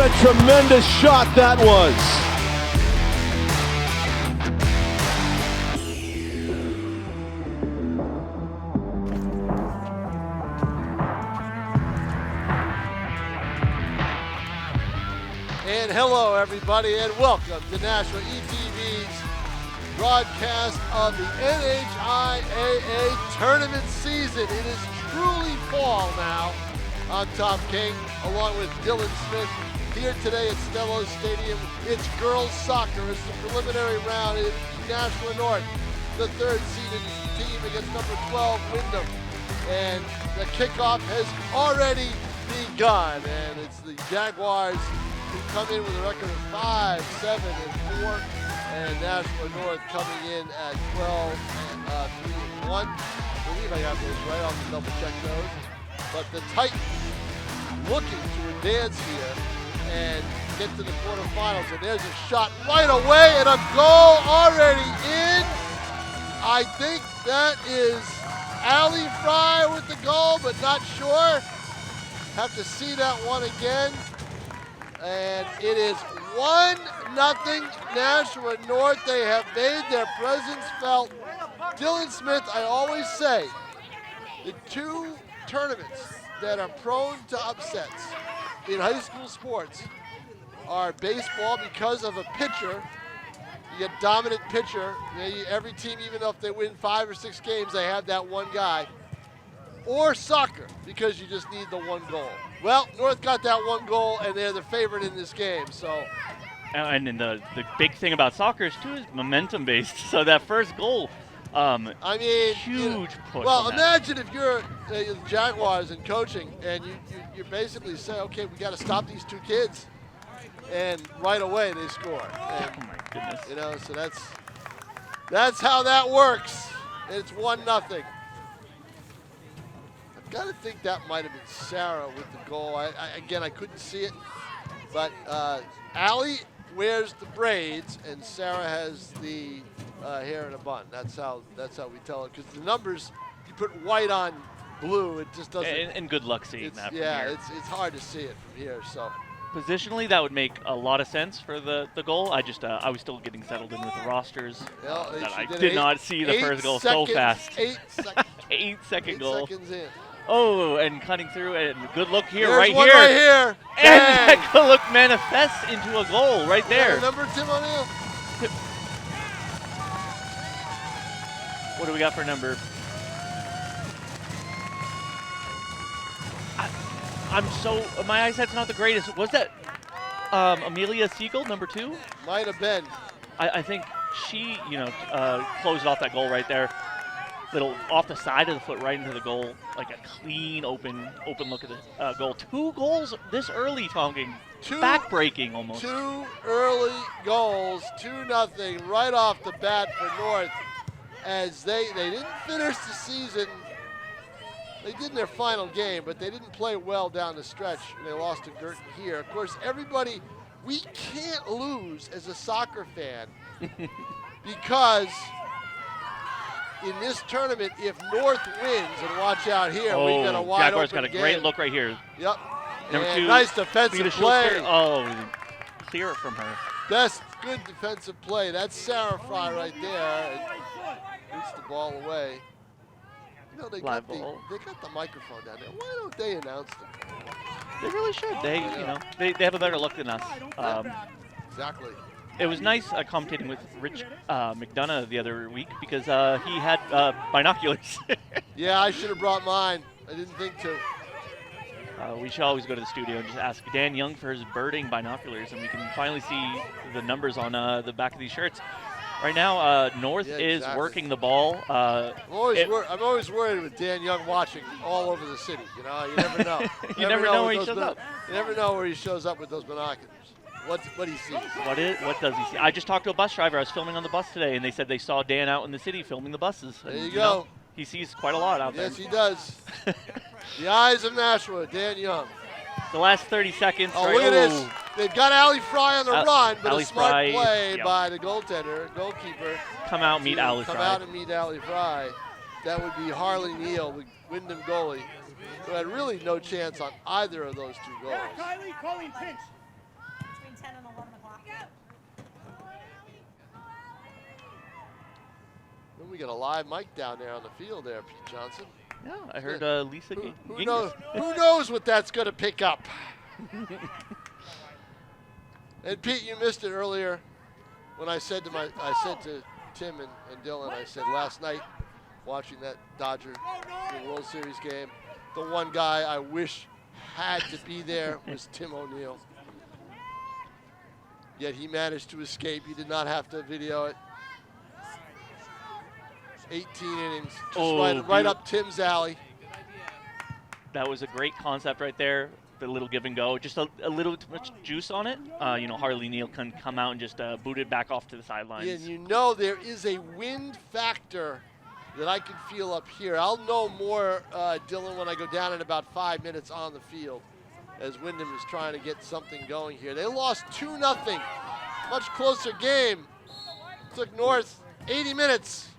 a tremendous shot that was. And hello, everybody, and welcome to Nashua ETV's broadcast of the NHIAA tournament season. It is truly fall now. I'm Tom King, along with Dylan Smith, here today at Stello Stadium. It's girls soccer. It's the preliminary round. It's Nashua North, the third-seeded team against number 12, Windham. And the kickoff has already begun, and it's the Jaguars who come in with a record of 5-7-4, and Nashua North coming in at 12-3-1. I believe I got those right. I'll have to double check those. But the Titans looking to advance here and get to the quarterfinals. And there's a shot right away and a goal already in. I think that is Ali Fry with the goal, but not sure. Have to see that one again. And it is 1-0 Nashua North. They have made their presence felt. Dylan Smith, I always say, the two tournaments that are prone to upsets in high school sports are baseball because of a pitcher. You get dominant pitcher. Every team, even if they win 5 or 6 games, they have that one guy. Or soccer, because you just need the one goal. Well, North got that one goal, and they're the favorite in this game. So, and then the big thing about soccer is too is momentum based. So that first goal, I mean, huge push. Well, imagine if you're the Jaguars and coaching, and you basically say, okay, we got to stop these two kids, and right away they score. And, oh my goodness! You know, so that's how that works. It's 1-0. Got to think that might have been Sarah with the goal. I couldn't see it, but Allie wears the braids and Sarah has the hair in a bun. That's how we tell it, because the numbers, you put white on blue, it just doesn't. And good luck seeing that. Yeah, from here. it's hard to see it from here. So positionally, that would make a lot of sense for the goal. I was still getting settled in with the rosters. Well, I did not see the first goal so fast. 8 seconds. 8-second 8 goal. seconds in. Oh, and cutting through, and good look here, There's right one here. Right here. And that good look manifests into a goal right there. Yeah, number 2 on him. What do we got for number? My eyesight's not the greatest. Was that Amelia Siegel, number 2? Might have been. I think she, closed off that goal right there. Little off the side of the foot right into the goal, like a clean, open look at the goal. 2 goals this early, Tonking. Back-breaking almost. 2 early goals, 2-0 right off the bat for North, as they didn't finish the season. They did in their final game, but they didn't play well down the stretch. They lost to Girton here. Of course, everybody, we can't lose as a soccer fan because in this tournament, if North wins, and watch out here, we got a wide Jaguars open got a game. great look right here. Yep. Number and 2. Nice defensive play. Clear it from her. That's good defensive play. That's Sarah Fry right there. Shoots the ball away. You know, they got the microphone down there. Why don't they announce them? They really should. They have a better look than us. Exactly. It was nice commentating with Rich McDonough the other week because he had binoculars. Yeah, I should have brought mine. I didn't think to. We should always go to the studio and just ask Dan Young for his birding binoculars, and we can finally see the numbers on the back of these shirts. Right now, North is working the ball. I'm always worried with Dan Young watching all over the city. You know, you never know. You never know where he shows up. You never know where he shows up with those binoculars. What he sees. What does he see? I just talked to a bus driver. I was filming on the bus today, and they said they saw Dan out in the city filming the buses. There you go. He sees quite a lot out there. Yes, he does. The eyes of Nashua, Dan Young. The last 30 seconds. Oh, look at this. They've got Ali Fry on the run, but Ali a smart Fry, play by the goalkeeper. Come out, meet Ali Fry. Come out and meet Ali Fry. That would be Harley Neal, the Windham goalie, who had really no chance on either of those 2 goals. Kylie calling pinch. We got a live mic down there on the field there, Pete Johnson. Yeah, I heard Lisa. Who knows? Who knows what that's going to pick up? And Pete, you missed it earlier when I said to Tim and Dylan, I said last night, watching that Dodger World Series game, the one guy I wish had to be there was Tim O'Neill. Yet he managed to escape. He did not have to video it. 18 innings, just right up Tim's alley. That was a great concept right there. The little give and go, just a little too much juice on it. Harley Neal can come out and just boot it back off to the sidelines. Yeah, and there is a wind factor that I can feel up here. I'll know more, Dylan, when I go down in about 5 minutes on the field, as Windham is trying to get something going here. They lost 2-0, much closer game. Took North 80 minutes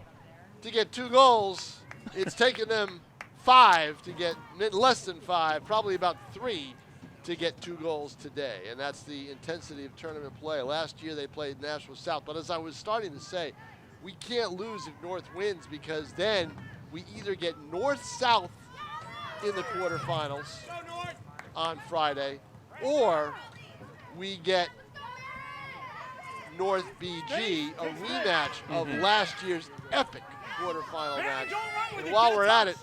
to get 2 goals. It's taken them 5 to get, less than 5, probably about 3 to get 2 goals today. And that's the intensity of tournament play. Last year they played Nashua South, but as I was starting to say, we can't lose if North wins, because then we either get North-South in the quarterfinals on Friday, or we get North BG, a rematch of last year's epic quarterfinal match. And while we're at it,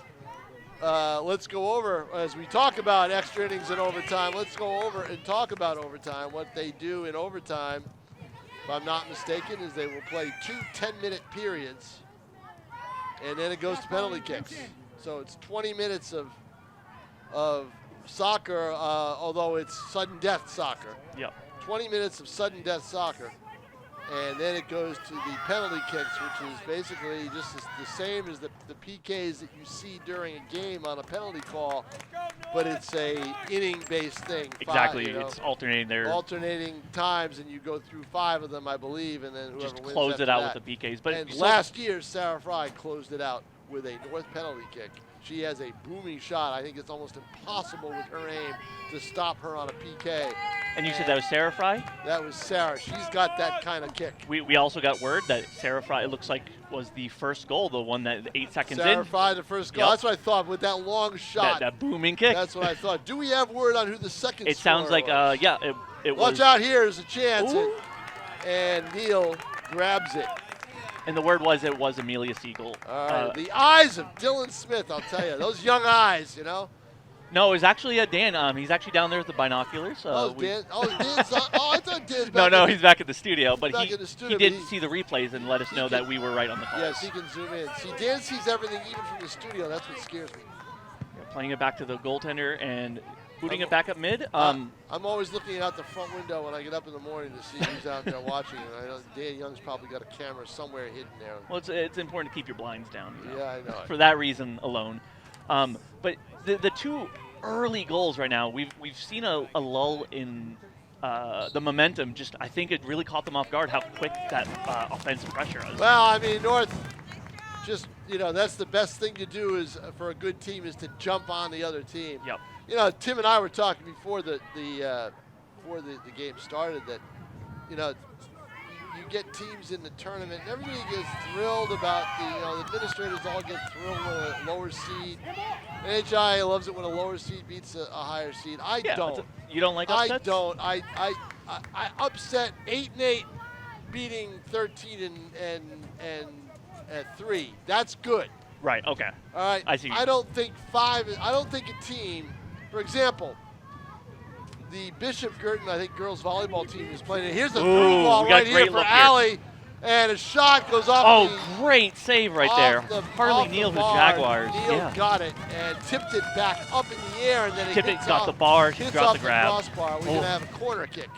let's go over, as we talk about extra innings and overtime, let's go over and talk about overtime. What they do in overtime, if I'm not mistaken, is they will play 2 10-minute periods, and then it goes to penalty kicks. So it's 20 minutes of soccer, although it's sudden death soccer. Yep. 20 minutes of sudden death soccer. And then it goes to the penalty kicks, which is basically just the same as the PKs that you see during a game on a penalty call, but it's a inning-based thing. Exactly, it's alternating there. Alternating times, and you go through 5 of them, I believe, and then whoever just wins close it out that. with the PKs. But and last year, Sarah Fry closed it out with a North penalty kick. She has a booming shot. I think it's almost impossible with her aim to stop her on a PK. And you said that was Sarah Fry? That was Sarah. She's got that kind of kick. We also got word that Sarah Fry, it looks like, was the first goal, the one that 8 seconds Sarah in. Fry, the first goal. Yep. That's what I thought with that long shot. That booming kick. That's what I thought. Do we have word on who the second It sounds like, was? yeah, it was. Watch out, here's a chance. Ooh. And Neal grabs it. And the word was it was Amelia Siegel. All right, the eyes of Dylan Smith, I'll tell you. Those young eyes, you know. No, it was actually Dan. He's actually down there with the binoculars. Dan. Dan's not. Oh, I thought Dan's back. No, he's back at the studio. But back he in the studio, did but see the replays and let us know that we were right on the calls. Yes, he can zoom in. See, Dan sees everything even from the studio. That's what scares me. Playing it back to the goaltender and booting it back up mid. I'm always looking out the front window when I get up in the morning to see who's out there watching. And I know Dan Young's probably got a camera somewhere hidden there. Well, it's important to keep your blinds down. You know, yeah, I know. For that reason alone. But the 2 early goals right now, we've seen a lull in the momentum. Just I think it really caught them off guard how quick that offensive pressure was. Well, I mean, North, just, that's the best thing to do is for a good team is to jump on the other team. Yep. Tim and I were talking before the game started that, you get teams in the tournament and everybody gets thrilled about the administrators all get thrilled when a lower seed. NHIAA loves it when a lower seed beats a higher seed. I don't. You don't like upsets? I don't. I upset 8-8, beating 13 and 3. That's good. Right. Okay. All right. I see. I don't think a team, for example, the Bishop Girton, I think, girls volleyball team is playing it. Here's the through ball right here for Allie, and a shot goes off. Oh, great save right there. Harley Neal for the Jaguars. Neal got it and tipped it back up in the air, and then it got the bar. She got the grab. Crossbar. We're going to have a corner kick.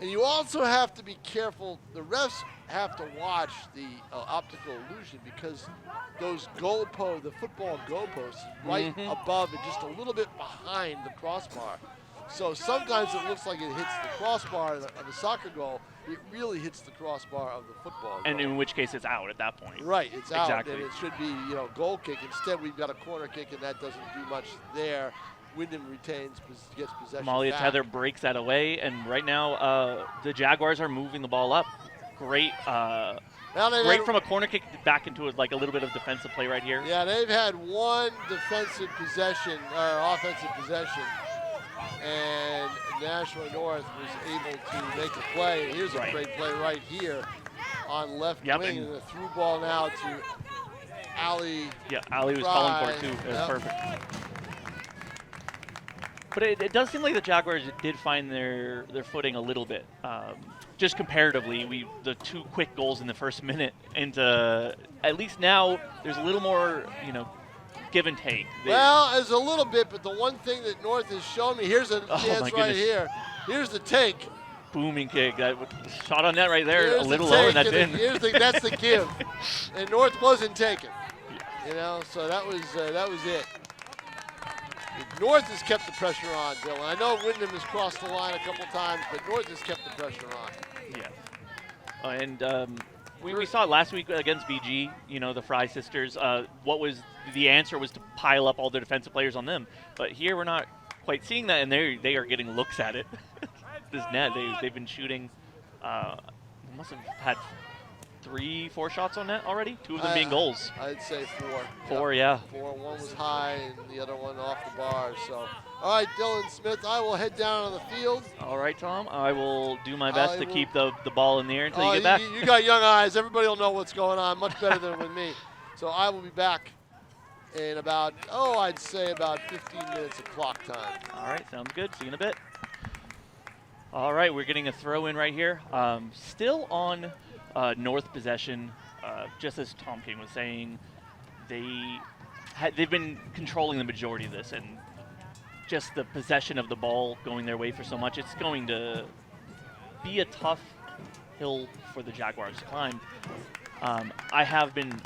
And you also have to be careful. The refs have to watch the optical illusion because those the football goalposts, right above and just a little bit behind the crossbar. So sometimes it looks like it hits the crossbar of a soccer goal. It really hits the crossbar of the football goal. And in which case it's out at that point. Right, it's out. Exactly. And it should be, goal kick. Instead, we've got a corner kick, and that doesn't do much there. Windham gets possession. Amalia Tether breaks that away, and right now the Jaguars are moving the ball up. Great Now Great from a corner kick back into like a little bit of defensive play right here. Yeah, they've had one defensive possession, or offensive possession, and Nashua North was able to make a play. And here's a great play right here on left wing, and a through ball now to Ali. Yeah, Ali was calling for it too. It was perfect. But it does seem like the Jaguars did find their footing a little bit. Just comparatively, the 2 quick goals in the first minute, and at least now there's a little more, give and take. Well, there's a little bit, but the one thing that North has shown me, here's a chance right here. Here's the take. Booming kick. That shot on net right there, here's a little lower than that's in. That's the give, and North wasn't taken. So that was it. North has kept the pressure on, Dylan. I know Windham has crossed the line a couple times, but North has kept the pressure on. Yeah. And we saw it last week against BG, the Fry sisters. What was the answer was to pile up all the defensive players on them. But here we're not quite seeing that, and they are getting looks at it. This net, they've been shooting, they must have had 3-4 shots on net already, 2 of them being goals. I'd say 4. 4, yeah. 4, one was high and the other one off the bar. So, all right, Dylan Smith, I will head down on the field. All right, Tom, I will do my best to keep the ball in the air until you get back. You got young eyes. Everybody will know what's going on much better than with me. So I will be back in about, I'd say about 15 minutes of clock time. All right, sounds good. See you in a bit. All right, we're getting a throw in right here. Still on North possession, just as Tom King was saying, they've been controlling the majority of this, and just the possession of the ball going their way for so much, it's going to be a tough hill for the Jaguars to climb. I have been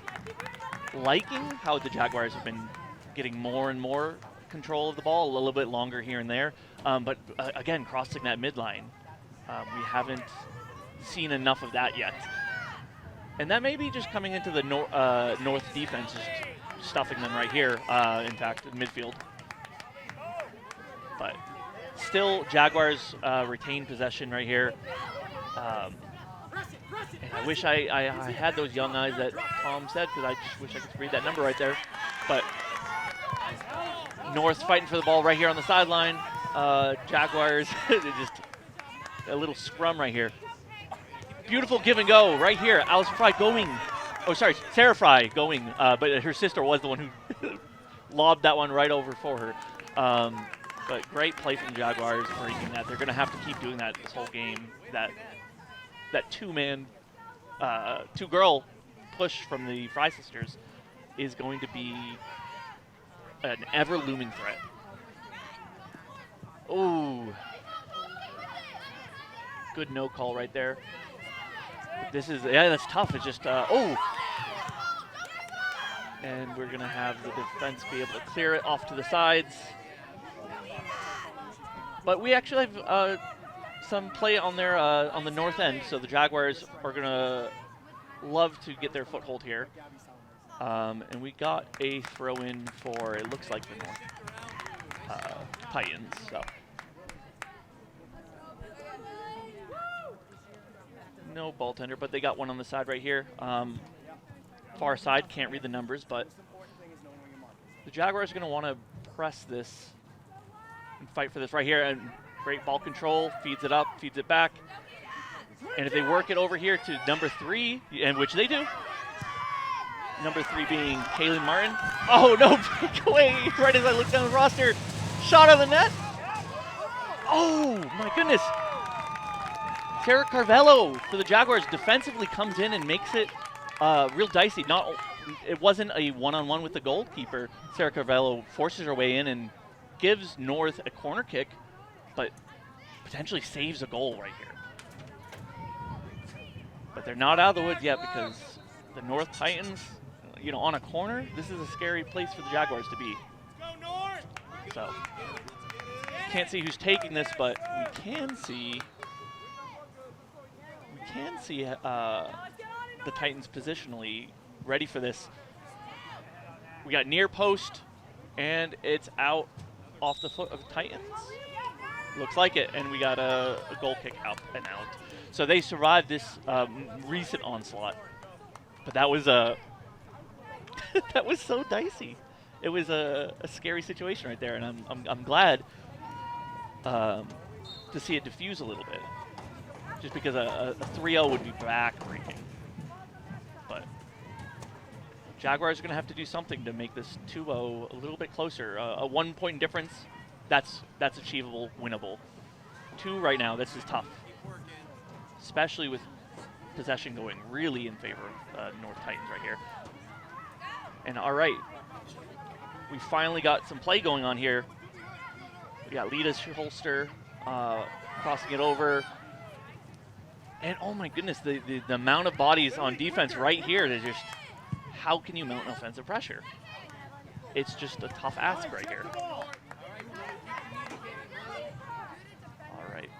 liking how the Jaguars have been getting more and more control of the ball, a little bit longer here and there, but again, crossing that midline, we haven't seen enough of that yet. And that may be just coming into the North defense, just stuffing them right here, in fact, in midfield. But still, Jaguars retain possession right here. And I wish I had those young eyes that Tom said, because I just wish I could read that number right there. But North fighting for the ball right here on the sideline. Jaguars, just a little scrum right here. Beautiful give and go right here. Allison Fry going. Oh, sorry, Sarah Fry going. But her sister was the one who lobbed that one right over for her. But great play from the Jaguars breaking that. They're going to have to keep doing that this whole game. That two-girl push from the Fry sisters is going to be an ever-looming threat. Oh, good no call right there. This is, that's tough. It's just, and we're going to have the defense be able to clear it off to the sides. But we actually have some play on there on the north end, so the Jaguars are going to love to get their foothold here. And we got a throw-in for, it looks like the North Titans. So. No ball tender, but they got one on the side right here. Far side, can't read the numbers, but the Jaguars are going to want to press this and fight for this right here. And great ball control, feeds it up, feeds it back. And if they work it over here to number 3, and which they do, number 3 being Kaylin Martin. Oh, no, breakaway right as I look down the roster. Shot on the net. Oh, my goodness. Tara Carvello for the Jaguars defensively comes in and makes it real dicey. It wasn't a one-on-one with the goalkeeper. Sarah Carvello forces her way in and gives North a corner kick, but potentially saves a goal right here. But they're not out of the woods yet, because the North Titans, on a corner, this is a scary place for the Jaguars to be. So, can't see who's taking this, but we can see the Titans positionally ready for this. We got near post, and it's out off the foot of the Titans. Looks like it, and we got a goal kick out and out. So they survived this recent onslaught But that was a that was so dicey. It was a scary situation right there, and I'm glad to see it diffuse a little bit. Just because a 3-0 would be backbreaking. But Jaguars are going to have to do something to make this 2-0 a little bit closer. A 1-point difference, that's achievable, winnable. 2 right now, this is tough. Especially with possession going really in favor of North Titans right here. And all right, we finally got some play going on here. We got Lita Holster crossing it over. And oh my goodness, the amount of bodies on defense right here, they're just, how can you mount offensive pressure? It's just a tough ask right here. All right,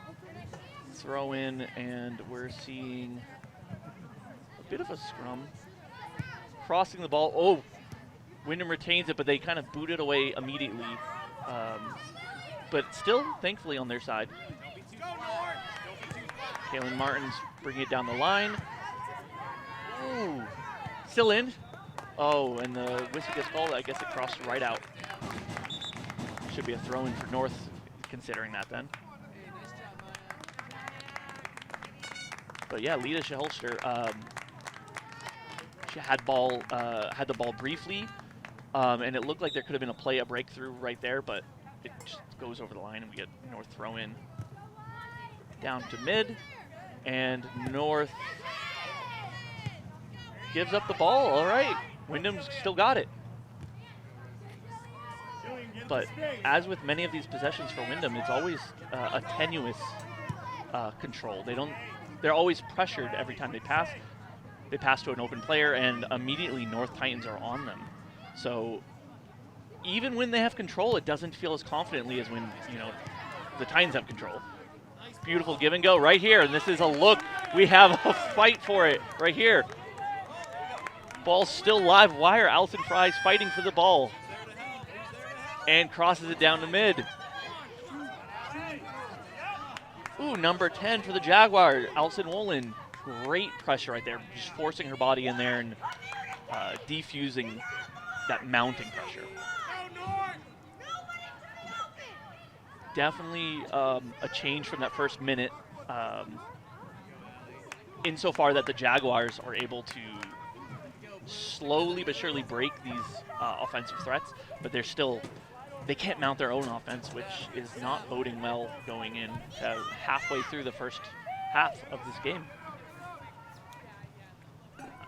throw in, and we're seeing a bit of a scrum. Crossing the ball, oh, Windham retains it, but they kind of boot it away immediately. But still, thankfully, on their side. Kaylin Martin's bringing it down the line. Ooh, still in. Oh, and the whistle gets called. I guess it crossed right out. Should be a throw-in for North, considering that then. But yeah, Lita Holster, she had the ball briefly, and it looked like there could have been a breakthrough right there, but it just goes over the line, and we get North throw-in down to mid. And North gives up the ball. All right, Windham's still got it. But as with many of these possessions for Windham, it's always a tenuous control. They're always pressured every time they pass. They pass to an open player, and immediately North Titans are on them. So even when they have control, it doesn't feel as confidently as when the Titans have control. Beautiful give and go right here, and this is a look. We have a fight for it right here. Ball's still live wire. Allison Fry's fighting for the ball and crosses it down to mid. Ooh, number 10 for the Jaguars, Allison Wolin. Great pressure right there, just forcing her body in there and defusing that mounting pressure. Definitely a change from that first minute, insofar that the Jaguars are able to slowly but surely break these offensive threats, but they can't mount their own offense, which is not boding well going in halfway through the first half of this game.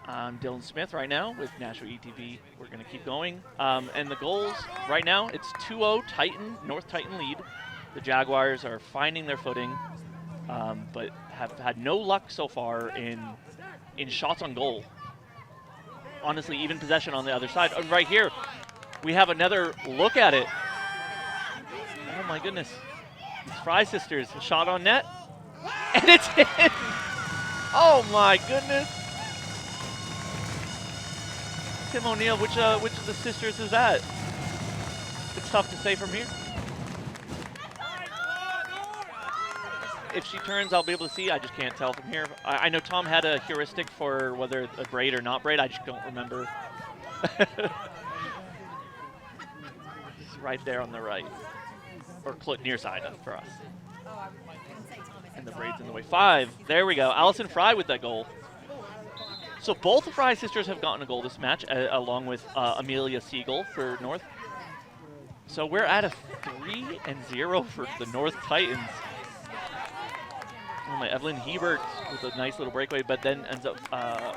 I'm Dylan Smith right now with Nashua ETV. We're going to keep going. And the goals right now, it's 2-0 North Titan lead. The Jaguars are finding their footing, but have had no luck so far in shots on goal. Honestly, even possession on the other side. Right here, we have another look at it. Oh my goodness. These Fry sisters, a shot on net, and it's in. Oh my goodness. Tim O'Neill, which of the sisters is that? It's tough to say from here. If she turns, I'll be able to see. I just can't tell from here. I know Tom had a heuristic for whether a braid or not braid. I just don't remember. It's right there on the right, or near side for us. And the braid's in the way. 5. There we go. Allison Fry with that goal. So both the Fry sisters have gotten a goal this match, along with Amelia Siegel for North. So we're at a 3-0 for the North Titans. Oh my, Evelyn Hebert with a nice little breakaway, but then ends up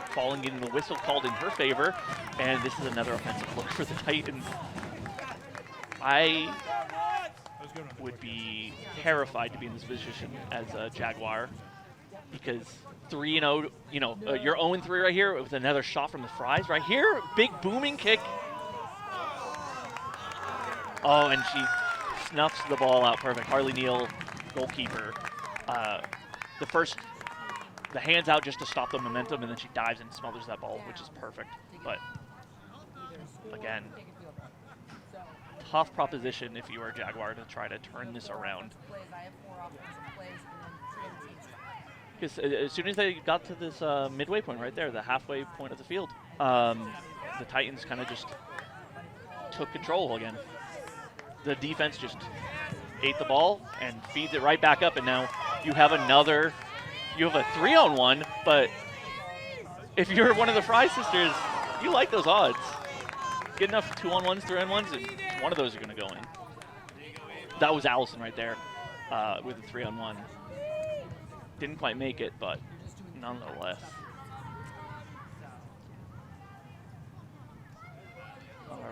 falling in the whistle called in her favor. And this is another offensive look for the Titans. I would be terrified to be in this position as a Jaguar, because 3-0, you're 0-3 right here with another shot from the Fries right here. Big booming kick. Oh, and she snuffs the ball out perfect. Harley Neal, goalkeeper. The hands out just to stop the momentum, and then she dives and smothers that ball, which is perfect. But again, tough proposition if you are a Jaguar to try to turn this around. Because as soon as they got to this midway point right there, the halfway point of the field, the Titans kind of just took control again. The defense just ate the ball and feeds it right back up, and now you have a 3-on-1, but if you're one of the Fry sisters, you like those odds. Get enough 2-on-1s, 3-on-1s, and one of those are going to go in. That was Allison right there with the 3-on-1. Didn't quite make it, but nonetheless.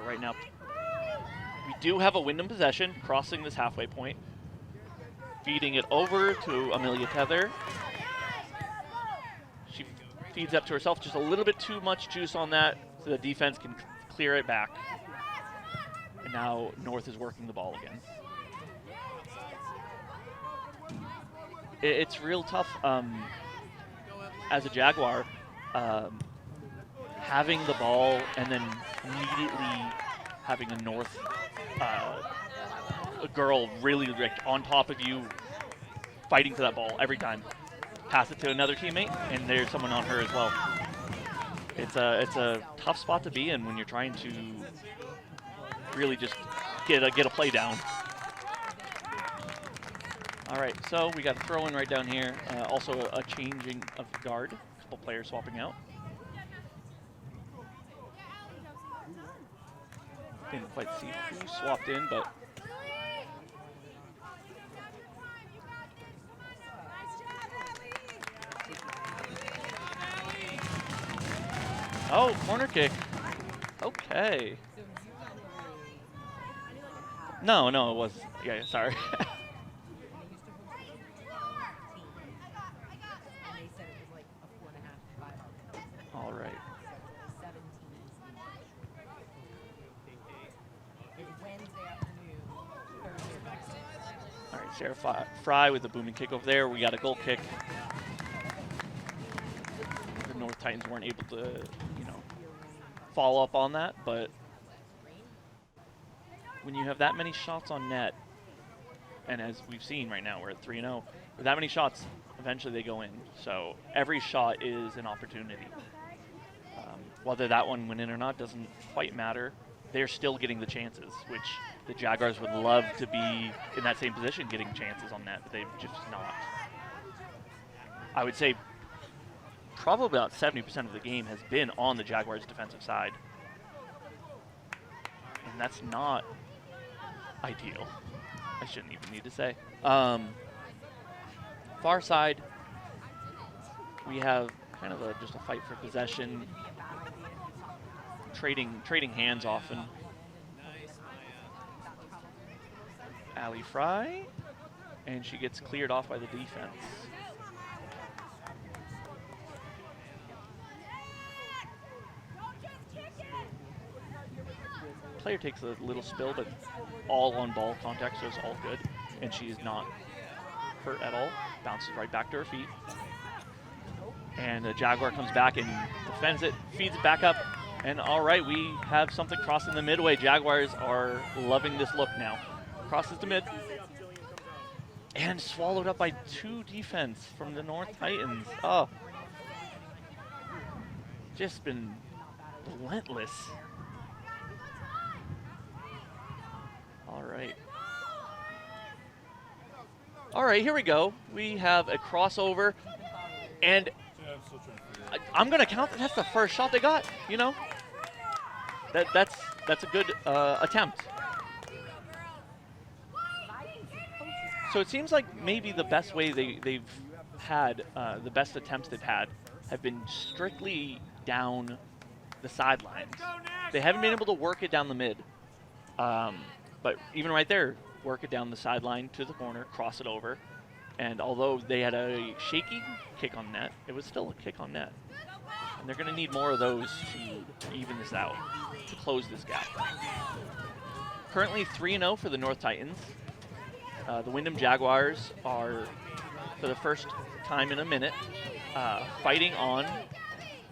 Right now, we do have a Windham possession, crossing this halfway point. Feeding it over to Amelia Tether. She feeds up to herself, just a little bit too much juice on that, so the defense can clear it back. And now North is working the ball again. It's real tough as a Jaguar, having the ball and then immediately having a North a girl really like on top of you, fighting for that ball every time. Pass it to another teammate, and there's someone on her as well. It's a tough spot to be in when you're trying to really just get a play down. All right, so we got a throw in right down here. Also a changing of guard, a couple players swapping out. Didn't quite see who swapped in, but oh, corner kick. Okay. No, it was. Yeah, sorry. All right. All right, Sarah Fry with the booming kick over there. We got a goal kick. The North Titans weren't able to, follow up on that, but when you have that many shots on net, and as we've seen right now, we're at 3-0, with that many shots, eventually they go in. So every shot is an opportunity. Whether that one went in or not doesn't quite matter. They're still getting the chances, which the Jaguars would love to be in that same position, getting chances on net, but they've just not. I would say probably about 70% of the game has been on the Jaguars' defensive side. And that's not ideal. I shouldn't even need to say. Far side, we have kind of just a fight for possession, trading hands often. Allie Fry, and she gets cleared off by the defense. Player takes a little spill, but all on ball contact, so it's all good. And she is not hurt at all. Bounces right back to her feet. And the Jaguar comes back and defends it, feeds it back up. And all right, we have something crossing the midway. Jaguars are loving this look now. Crosses the mid. And swallowed up by two defense from the North Titans. Oh. Just been relentless. All right, here we go. We have a crossover, and I'm going to count that that's the first shot they got, That's a good attempt. So it seems like maybe the best way they've had, the best attempts they've had, have been strictly down the sidelines. They haven't been able to work it down the mid. But even right there, work it down the sideline to the corner, cross it over. And although they had a shaky kick on net, it was still a kick on net. And they're going to need more of those to even this out, to close this gap. Currently 3-0 for the North Titans. The Windham Jaguars are, for the first time in a minute, fighting on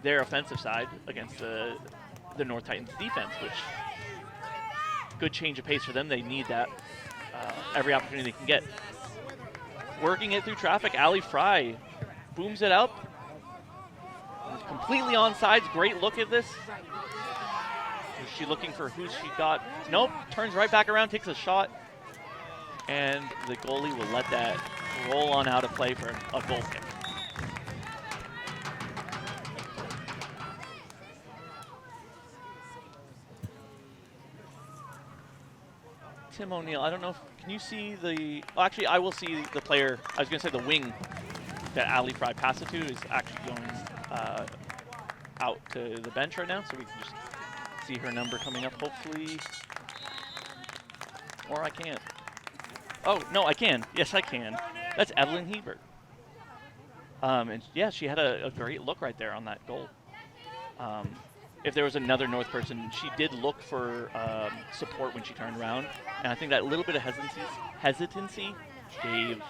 their offensive side against the North Titans defense, which good change of pace for them. They need that every opportunity they can get. Working it through traffic, Allie Fry booms it up. Completely onside. Great look at this. Is she looking for who she got? Nope. Turns right back around, takes a shot. And the goalie will let that roll on out of play for a goal kick. Tim O'Neill, I don't know, can you see the, well, actually I will see the player, I was going to say the wing that Ali Fry passed it to is actually going out to the bench right now, so we can just see her number coming up hopefully. Or I can't. Oh, no, I can. Yes, I can. That's Evelyn Hebert. And yeah, she had a great look right there on that goal. If there was another North person, she did look for support when she turned around. And I think that little bit of hesitancy gave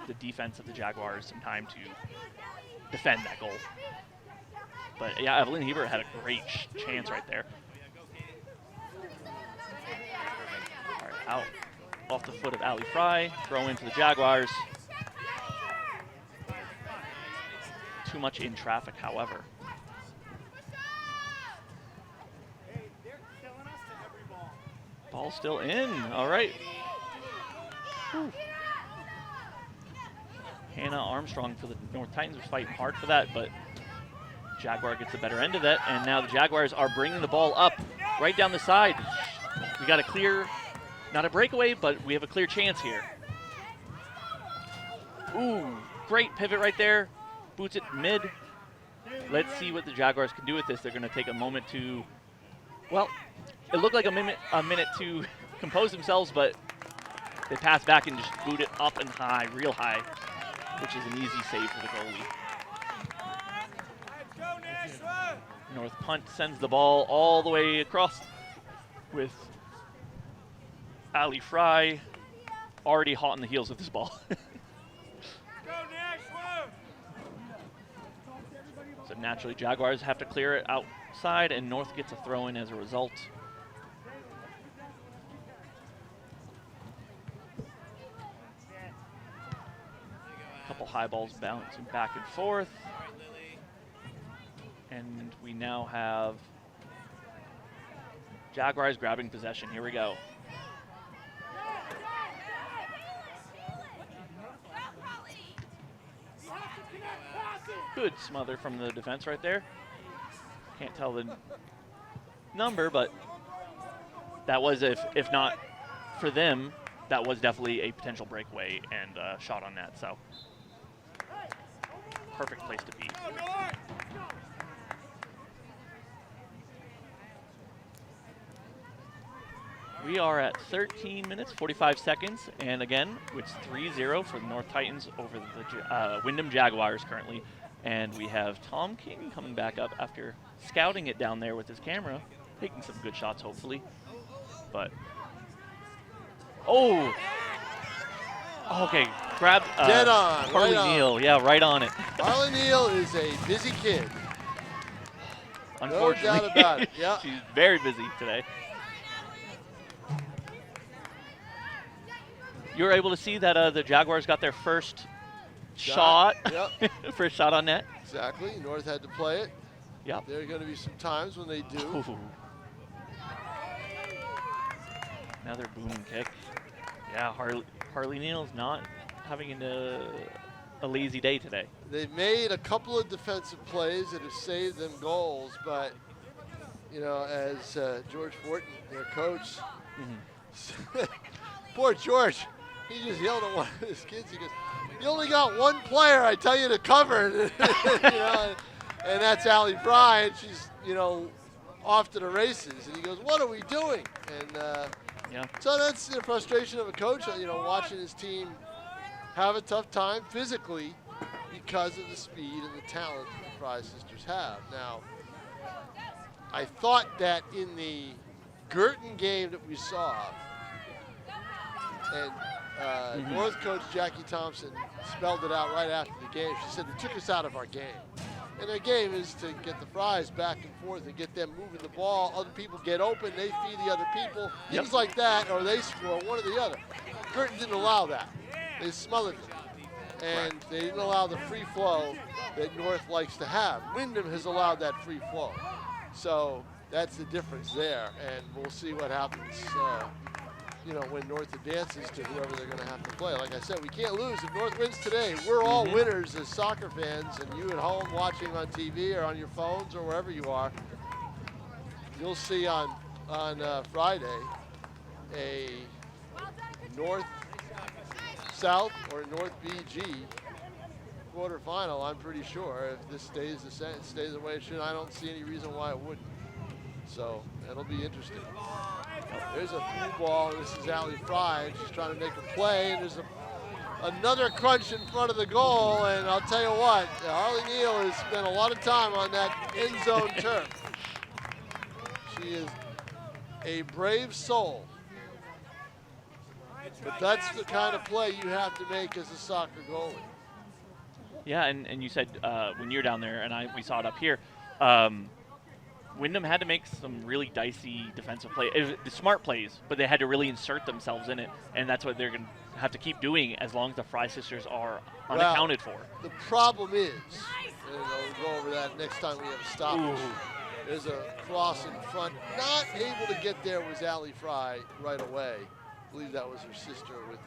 the defense of the Jaguars some time to defend that goal. But yeah, Evelyn Hebert had a great chance right there. All right, out off the foot of Ali Fry, throw in for the Jaguars. Too much in traffic, however. Ball still in. All right. Whew. Hannah Armstrong for the North Titans was fighting hard for that, but Jaguar gets the better end of that, and now the Jaguars are bringing the ball up right down the side. We got a clear, not a breakaway, but we have a clear chance here. Ooh, great pivot right there. Boots it mid. Let's see what the Jaguars can do with this. They're going to take a moment to, well, it looked like a minute to compose themselves, but they pass back and just boot it up and high, real high, which is an easy save for the goalie. North punt sends the ball all the way across with Ali Fry already hot on the heels of this ball. So naturally, Jaguars have to clear it outside, and North gets a throw in as a result. A couple high balls bouncing back and forth. And we now have Jaguars grabbing possession. Here we go. Good smother from the defense right there. Can't tell the number, but that was, if not for them, that was definitely a potential breakaway and shot on net. So perfect place to be. We are at 13 minutes, 45 seconds, and again, it's 3-0 for the North Titans over the Windham Jaguars currently. And we have Tom King coming back up after scouting it down there with his camera, taking some good shots, hopefully. But, oh! Okay, grab dead on. Harley Neal. Yeah, right on it. Harley Neal is a busy kid. Unfortunately. No doubt about it, yeah. She's very busy today. You were able to see that the Jaguars got their first shot. Yep. First shot on net. Exactly. North had to play it. Yep. There are going to be some times when they do. Ooh. Another booming kick. Yeah, Harley Neal's not having a lazy day today. They've made a couple of defensive plays that have saved them goals, but, you know, as George Fortin, their coach, poor George, he just yelled at one of his kids. He goes, "You only got one player, I tell you to cover." You know, and that's Ali Fry, and she's, you know, off to the races. And he goes, "What are we doing?" And yeah. So that's the frustration of a coach, you know, watching his team have a tough time physically because of the speed and the talent that the Fry sisters have. Now, I thought that in the Girton game that we saw, and North coach Jackie Thompson spelled it out right after the game. She said, "It took us out of our game." And their game is to get the Fries back and forth and get them moving the ball. Other people get open, they feed the other people, things like that, or they score, one or the other. Girton didn't allow that. They smothered them. and they didn't allow the free flow that North likes to have. Windham has allowed that free flow. So that's the difference there, and we'll see what happens when North advances to whoever they're going to have to play. Like I said, we can't lose. If North wins today, we're all winners as soccer fans, and you at home watching on TV or on your phones or wherever you are, you'll see on Friday a North-South or North-BG quarterfinal, I'm pretty sure. If this stays the way it should, I don't see any reason why it wouldn't. So it'll be interesting. There's a through ball. This is Allie Fry. She's trying to make a play, and there's another crunch in front of the goal. And I'll tell you what, Harley Neal has spent a lot of time on that end zone turf. She is a brave soul. But that's the kind of play you have to make as a soccer goalie. Yeah, and you said when you're down there, and we saw it up here, Windham had to make some really dicey defensive plays, the smart plays, but they had to really insert themselves in it, and that's what they're going to have to keep doing as long as the Fry sisters are unaccounted for. The problem is, and we'll go over that next time we have a stoppage. There's a cross in front. Not able to get there was Allie Fry right away. I believe that was her sister with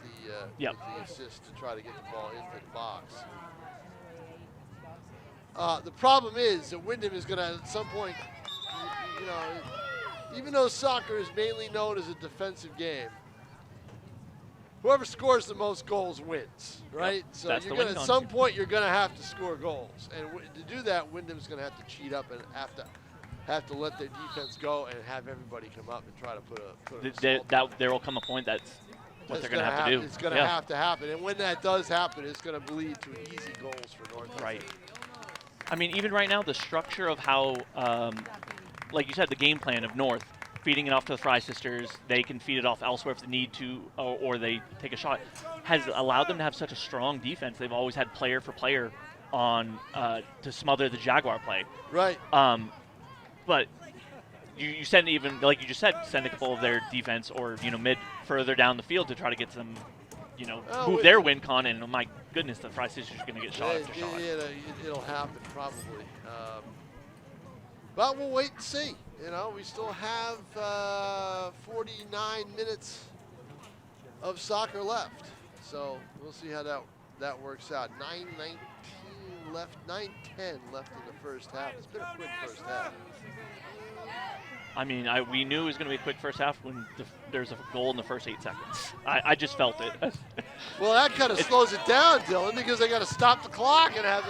the assist to try to get the ball into the box. The problem is that Windham is going to, at some point, even though soccer is mainly known as a defensive game, whoever scores the most goals wins, right? Yep, so you're going at some point you're going to have to score goals, and to do that, Windham's going to have to cheat up and have to let their defense go and have everybody come up and try to put there will come a point that's what they're going to have to do. It's going to have to happen, and when that does happen, it's going to lead to easy goals for North. Right. I mean, even right now, the structure of how, like you said, the game plan of North, feeding it off to the Fry sisters, they can feed it off elsewhere if they need to, or they take a shot, has allowed them to have such a strong defense. They've always had player for player on to smother the Jaguar play. Right. But you send even, like you just said, send a couple of their defense or mid further down the field to try to get some, move their win con, and oh my goodness, the Fry sisters are going to get shot after shot. It'll happen probably. But we'll wait and see. We still have 49 minutes of soccer left. So we'll see how that works out. 9:19 left, 9:10 left in the first half. It's been a quick first half. I mean, we knew it was going to be a quick first half when there's a goal in the first 8 seconds. I just felt it. Well, that kind of slows it down, Dylan, because they got to stop the clock and have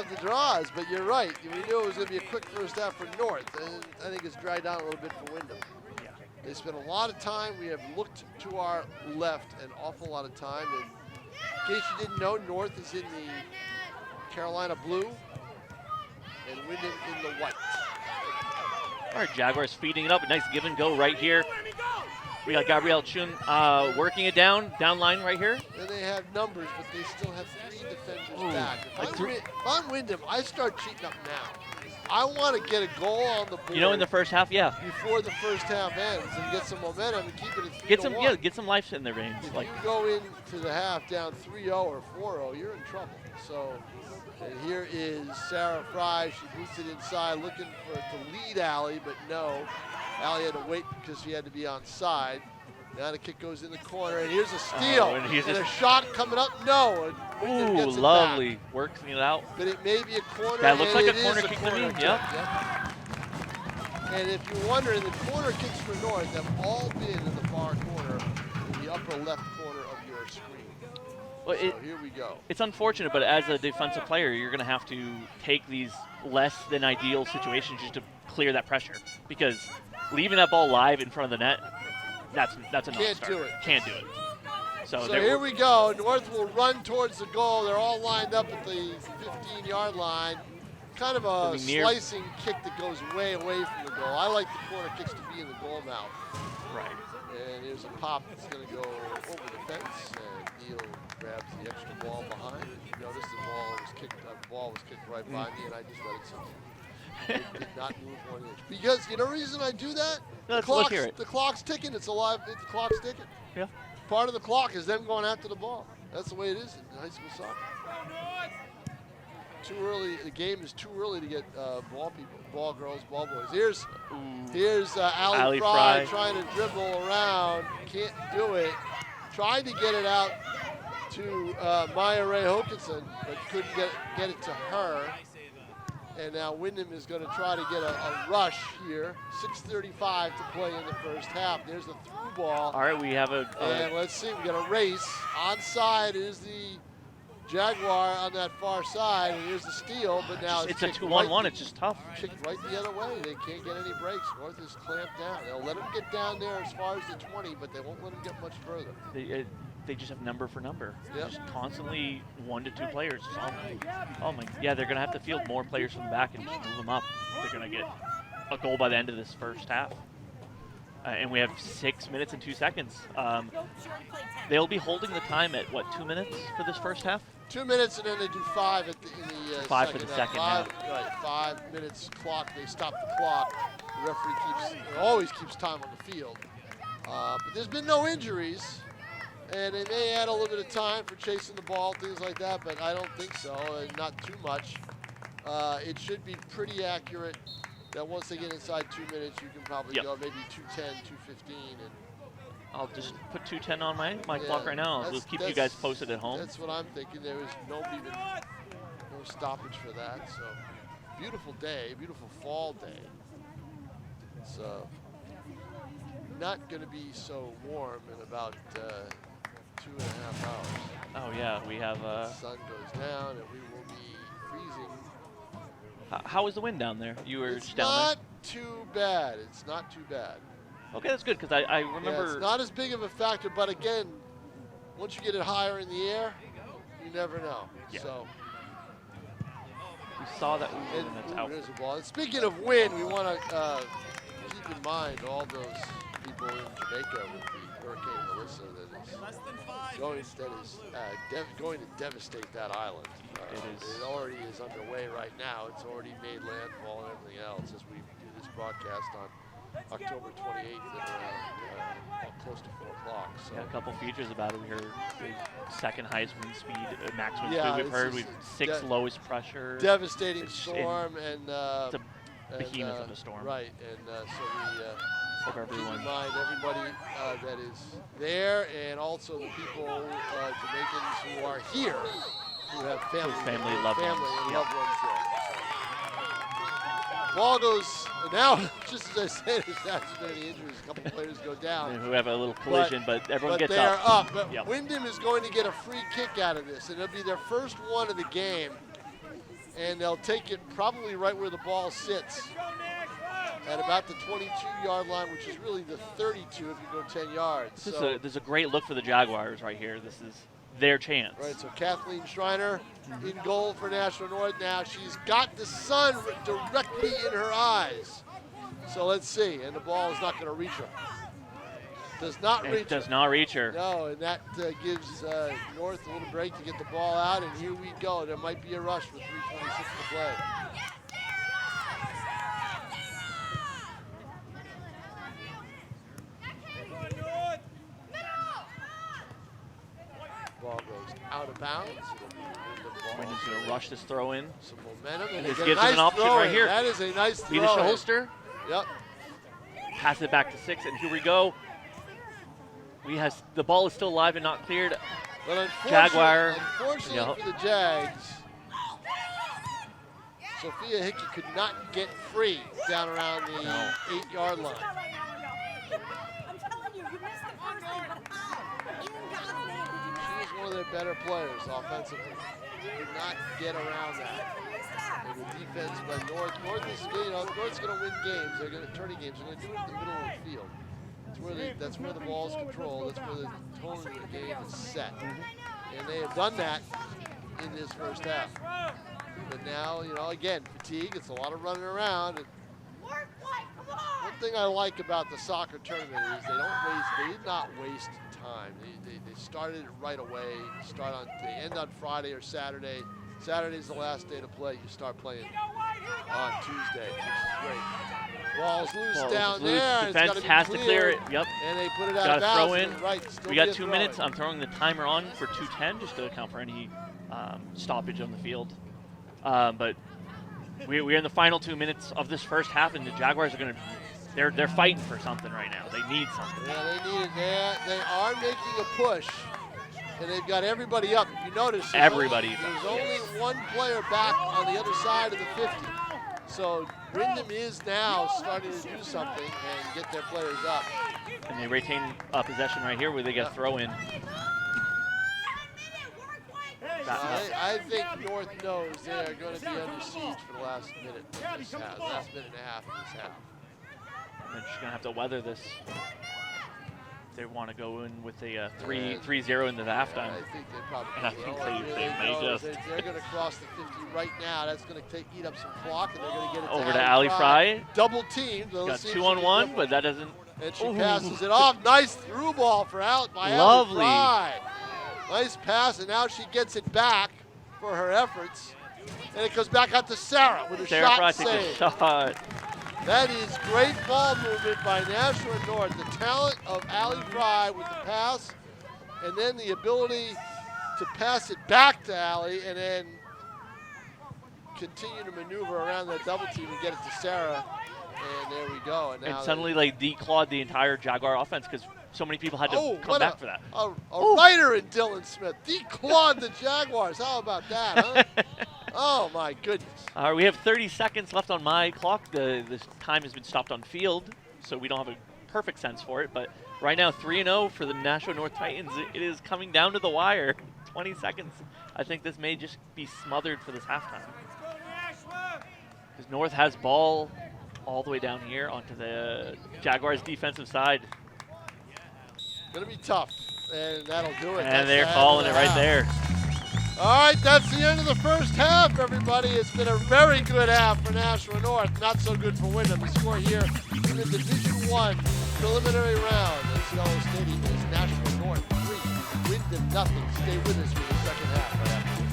the draws. But you're right. We knew it was going to be a quick first half for North, and I think it's dried down a little bit for Windham. Yeah. They spent a lot of time. We have looked to our left an awful lot of time. And in case you didn't know, North is in the Carolina blue and Windham in the white. All right, Jaguars feeding it up. A nice give and go right here. We got Gabrielle Chun working it down line right here. And they have numbers, but they still have 3 defenders back. If I'm Windham, I start cheating up now. I want to get a goal on the board. In the first half, yeah. Before the first half ends and get some momentum and keep it at 3-1. Get some life in their veins. If you go into the half down 3-0 or 4-0, you're in trouble. So, and here is Sarah Fry. She boots it inside, looking to lead Allie, but no. Allie had to wait because she had to be on side. Now the kick goes in the corner, and here's a steal. And a shot coming up, no. And ooh, lovely. Working it out. But it may be a corner. That looks like a corner kick to me. Yep. And if you're wondering, the corner kicks for North have all been in the far corner, in the upper left corner of your screen. Well, so here we go. It's unfortunate, but as a defensive player, you're going to have to take these less than ideal situations just to clear that pressure. Because leaving that ball live in front of the net, that's a non-starter. Can't do it. Can't do it. So here we go. North will run towards the goal. They're all lined up at the 15-yard line. Kind of a slicing kick that goes way away from the goal. I like the corner kicks to be in the goal mouth. Right. And there's a pop that's going to go over the fence, and Neal grabs the extra ball behind. You notice the ball was kicked right by me, and I just let it sit. It did not move 1 inch. Because you know the reason I do that? Let's hear it. The clock's ticking. It's alive. The clock's ticking. Yeah. Part of the clock is them going after the ball. That's the way it is in high school soccer. Too early. The game is too early to get ball girls, ball boys. Here's Ali Fry trying to dribble around. Can't do it. Tried to get it out to Maya Ray Hokinson, but couldn't get it to her. And now Windham is going to try to get a rush here. 6:35 to play in the first half. There's the through ball. All right, we have and let's see, we got a race. Onside is the Jaguar on that far side, and here's the steal, but now it's a 2-on-1. It's just tough. Kicked right the other way. They can't get any breaks. North is clamped down. They'll let them get down there as far as the 20, but they won't let them get much further. They just have number for number. Yep. Just constantly 1 to 2 players. Yeah, they're going to have to field more players from the back and just move them up. They're going to get a goal by the end of this first half. And we have 6 minutes and 2 seconds. They'll be holding the time at, what, 2 minutes for this first half? 2 minutes, and then they do 5 in the 5 for the second half. Right, 5 minutes clock. They stop the clock. The referee always keeps time on the field. But there's been no injuries. And they may add a little bit of time for chasing the ball, things like that, but I don't think so, and not too much. It should be pretty accurate that once they get inside 2 minutes, you can probably go maybe 2:10, 2:15. And I'll just put 2:10 on my clock right now. We'll keep you guys posted at home. That's what I'm thinking. There was no stoppage for that. So beautiful day, beautiful fall day. It's not going to be so warm in about 2.5 hours. Oh yeah, we have. The sun goes down, and we will be freezing. How is the wind down there? You were it's down there. Not too bad. It's not too bad. Okay, that's good because I remember. Yeah, it's not as big of a factor, but again, once you get it higher in the air, you never know. Yeah. So. We saw that. That's out. There's a ball. And speaking of wind, we want to keep in mind all those people in Jamaica with the Hurricane Melissa that is going to devastate that island. It already is underway right now. It's already made landfall and everything else as we do this broadcast on October 28th at close to 4 o'clock. So. Yeah, a couple features about it. We heard the second highest wind speed, max wind speed we've heard. We've 6 lowest pressure. Devastating storm and it's a behemoth of a storm. Right, and so we hope everyone. Keep in mind everybody that is there, and also the people, Jamaicans who are here, who have family loved ones. Loved ones there. Ball goes now. Just as I said, there's not been any injuries. A couple players go down. Who have a little collision, but everyone gets up. They are up. But Windham is going to get a free kick out of this, and it'll be their first one of the game. And they'll take it probably right where the ball sits, at about the 22-yard line, which is really the 32 if you go 10 yards. This is a great look for the Jaguars right here. This is their chance. Right, so Kathleen Schreiner in goal for Nashua North now. She's got the sun directly in her eyes. So let's see, and the ball is not going to reach her. Does not reach her. No, and that gives North a little break to get the ball out, and here we go. There might be a rush with 3:26 to play. Ball goes out of bounds. Wyndham's going to rush this throw in. Some momentum. And this gives us an option right here. That is a nice throw. Edith Holster. Yep. Pass it back to 6, and here we go. The ball is still alive and not cleared. But Jaguar. Unfortunately for the Jags, Sophia Hickey could not get free down around the 8-yard line. I'm telling you, you missed the first thing, but how? In God's name, did you miss She was one of their better players offensively. Did not get around that. And the defense by North is, North's going to win games. They're going to tourney games. They're going to do it in the middle of the field. That's where the ball is controlled. That's where the tone of the game is set. And they have done that in this first half. But now, again, fatigue. It's a lot of running around. And one thing I like about the soccer tournament is they did not waste time. They started it right away. They end on Friday or Saturday. Saturday's the last day to play. You start playing on Tuesday, which is great. Ball's loose Ball down is loose. there. It's Defense gotta be has to clear cleared, it. Yep. And they put it out Got of to bounds. throw in. Right, still We be a got 2 throw minutes. in. I'm throwing the timer on for 2:10 just to account for any stoppage on the field. But we're in the final 2 minutes of this first half, and the Jaguars are going to. They're fighting for something right now. They need something. Yeah, they need it. They are making a push, and they've got everybody up. If you notice, there's only one player back on the other side of the 50. So Windham is now starting to do something and get their players up. And they retain possession right here where they get a throw in. I think North knows they are going to be under siege for the last minute and a half of this half. They're just going to have to weather this. They want to go in with a 3-0 into the halftime. I think they probably and I think they may just. They're going to cross the 50 right now. That's going to eat up some clock, and they're going to get it over to Ali Fry. Double teamed. Got 2-on-1, but that doesn't. And she passes it off. Nice through ball by Lovely. Ali Fry. Nice pass, and now she gets it back for her efforts. And it goes back out to Sarah with a shot save. Takes a shot. That is great ball movement by Nashua North. The talent of Ali Fry with the pass, and then the ability to pass it back to Ali, and then continue to maneuver around that double team and get it to Sarah. And there we go. And, now suddenly they declawed the entire Jaguar offense because so many people had to come back for that. A writer in Dylan Smith declawed the Jaguars. How about that, huh? Oh, my goodness. All right, we have 30 seconds left on my clock. The time has been stopped on field, so we don't have a perfect sense for it. But right now, 3-0 for the Nashua North Titans. It is coming down to the wire. 20 seconds. I think this may just be smothered for this halftime. Because North has ball all the way down here onto the Jaguars' defensive side. Going to be tough, and that'll do it. And they're calling it right there. All right, that's the end of the first half, everybody. It's been a very good half for Nashua North. Not so good for Windham. The score here in the Division I preliminary round at Cielo Stadium is Nashua North 3, Windham nothing. Stay with us for the second half right after this.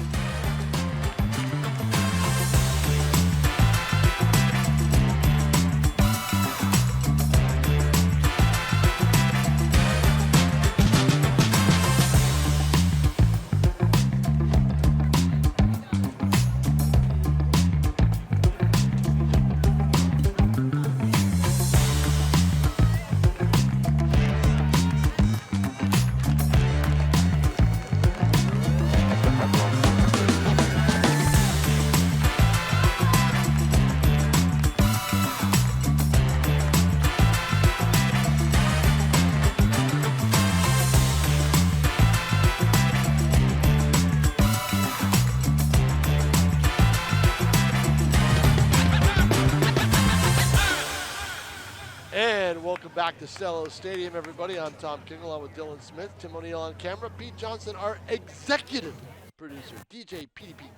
Back to Cielo Stadium, everybody. I'm Tom King along with Dylan Smith, Tim O'Neill on camera, Pete Johnson, our executive producer, DJ PDP,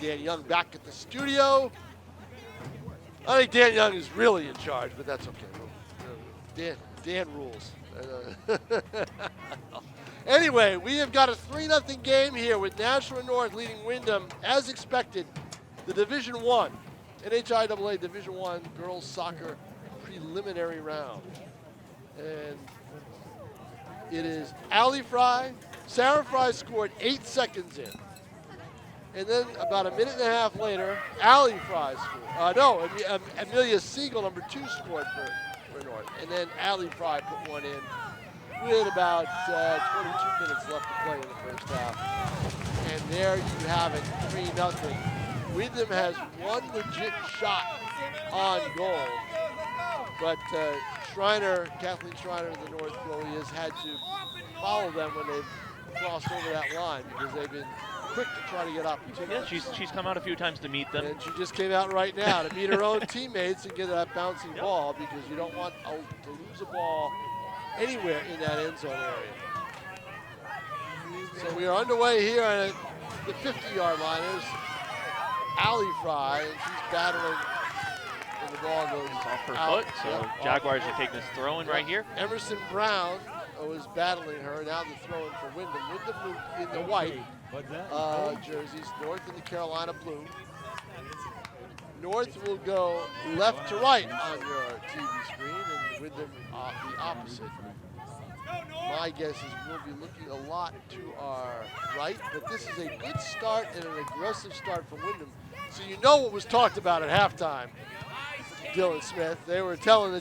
Dan Young back at the studio. I think Dan Young is really in charge, but that's okay. Dan rules. Anyway, we have got a 3-0 game here with Nashua North leading Windham, as expected, the Division I, NHIAA Division I girls soccer preliminary round. And it is Ali Fry. Sarah Fry scored 8 seconds in. And then about a minute and a half later, Ali Fry scored. Amelia Siegel, number 2, scored for North. And then Ali Fry put one in with about 22 minutes left to play in the first half. And there you have it, 3-0. Windham has one legit shot on goal. But Kathleen Schreiner, the North goalie, has had to follow them when they've crossed over that line because they've been quick to try to get opportunities. Yeah, she's come out a few times to meet them. And she just came out right now to meet her own teammates and get that bouncing ball because you don't want to lose a ball anywhere in that end zone area. So we are underway here at the 50-yard line. There's Ali Fry, and she's battling. And the ball goes off her out. foot, so Jaguars are taking this throw-in right here. Emerson Brown was battling her. Now the throw-in for Windham. Windham in the white jerseys, North in the Carolina blue. North will go left to right on your TV screen, and Windham the opposite. My guess is we'll be looking a lot to our right, but this is a good start and an aggressive start from Windham. So you know what was talked about at halftime, Dylan Smith. They were telling the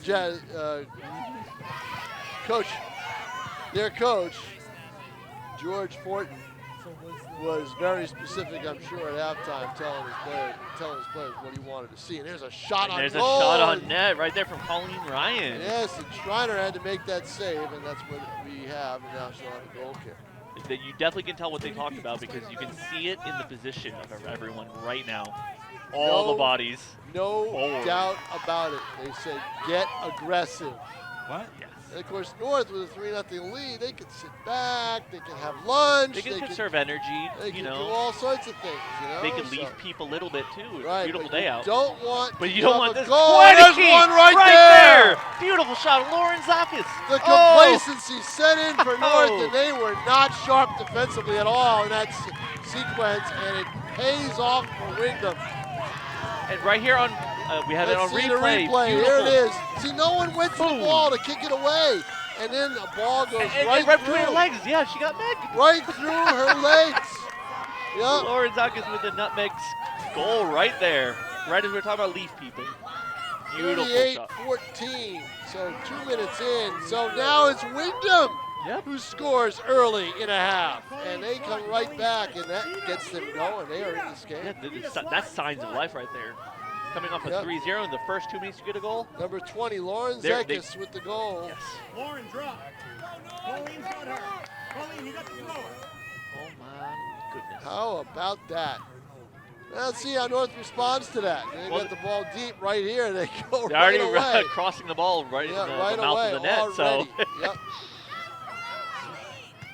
their coach, George Fortin, was very specific, I'm sure, at halftime, telling his players what he wanted to see. And there's a shot on goal. There's a shot on net right there from Colleen Ryan. Yes, and Schreiner had to make that save, and that's what we have, and now she'll have a goal kick. That you definitely can tell what they talked about because you can see it in the position of everyone right now. All the bodies. No forward. doubt about it. They said, get aggressive. What? Yes. And of course, North with a 3-0 lead, they can sit back, they can have lunch. They can conserve energy, They can you do know. all sorts of things, you know. They can leave people a little bit too. It's right, a beautiful but day you out. Don't want But to you don't have want a this. goal. 20 There's one right there. Beautiful shot, Lauren Zakis. The Oh. complacency set in for North, and they were not sharp defensively at all in that sequence, and it pays off for Windham. And right here on, we have it on Let's see replay. the replay. Beautiful. Here it is. See, no one went to the Boom. ball to kick it away, and then the ball goes And right right through. between her legs. Yeah, she got megged. Right through her legs. Yep. Lauren Zakis with the nutmeg goal right there. Right as we were talking about leaf people. Beautiful shot. 38-14. So 2 minutes in. So now it's Windham who scores early in a half. And they come right back, and that gets them going. They are in this game. Yeah, that's signs of life right there. Coming off a 3-0 in the first 2 minutes to get a goal. Number 20, Lauren Zekis with the goal. Yes. Lauren, drop. Colleen's got her. Colleen, you got the thrower. Oh my goodness. How about that? Let's see how North responds to that. They got the ball deep right here. They go They're right already away. crossing the ball right in the right mouth away, of the net. already. So. Yep.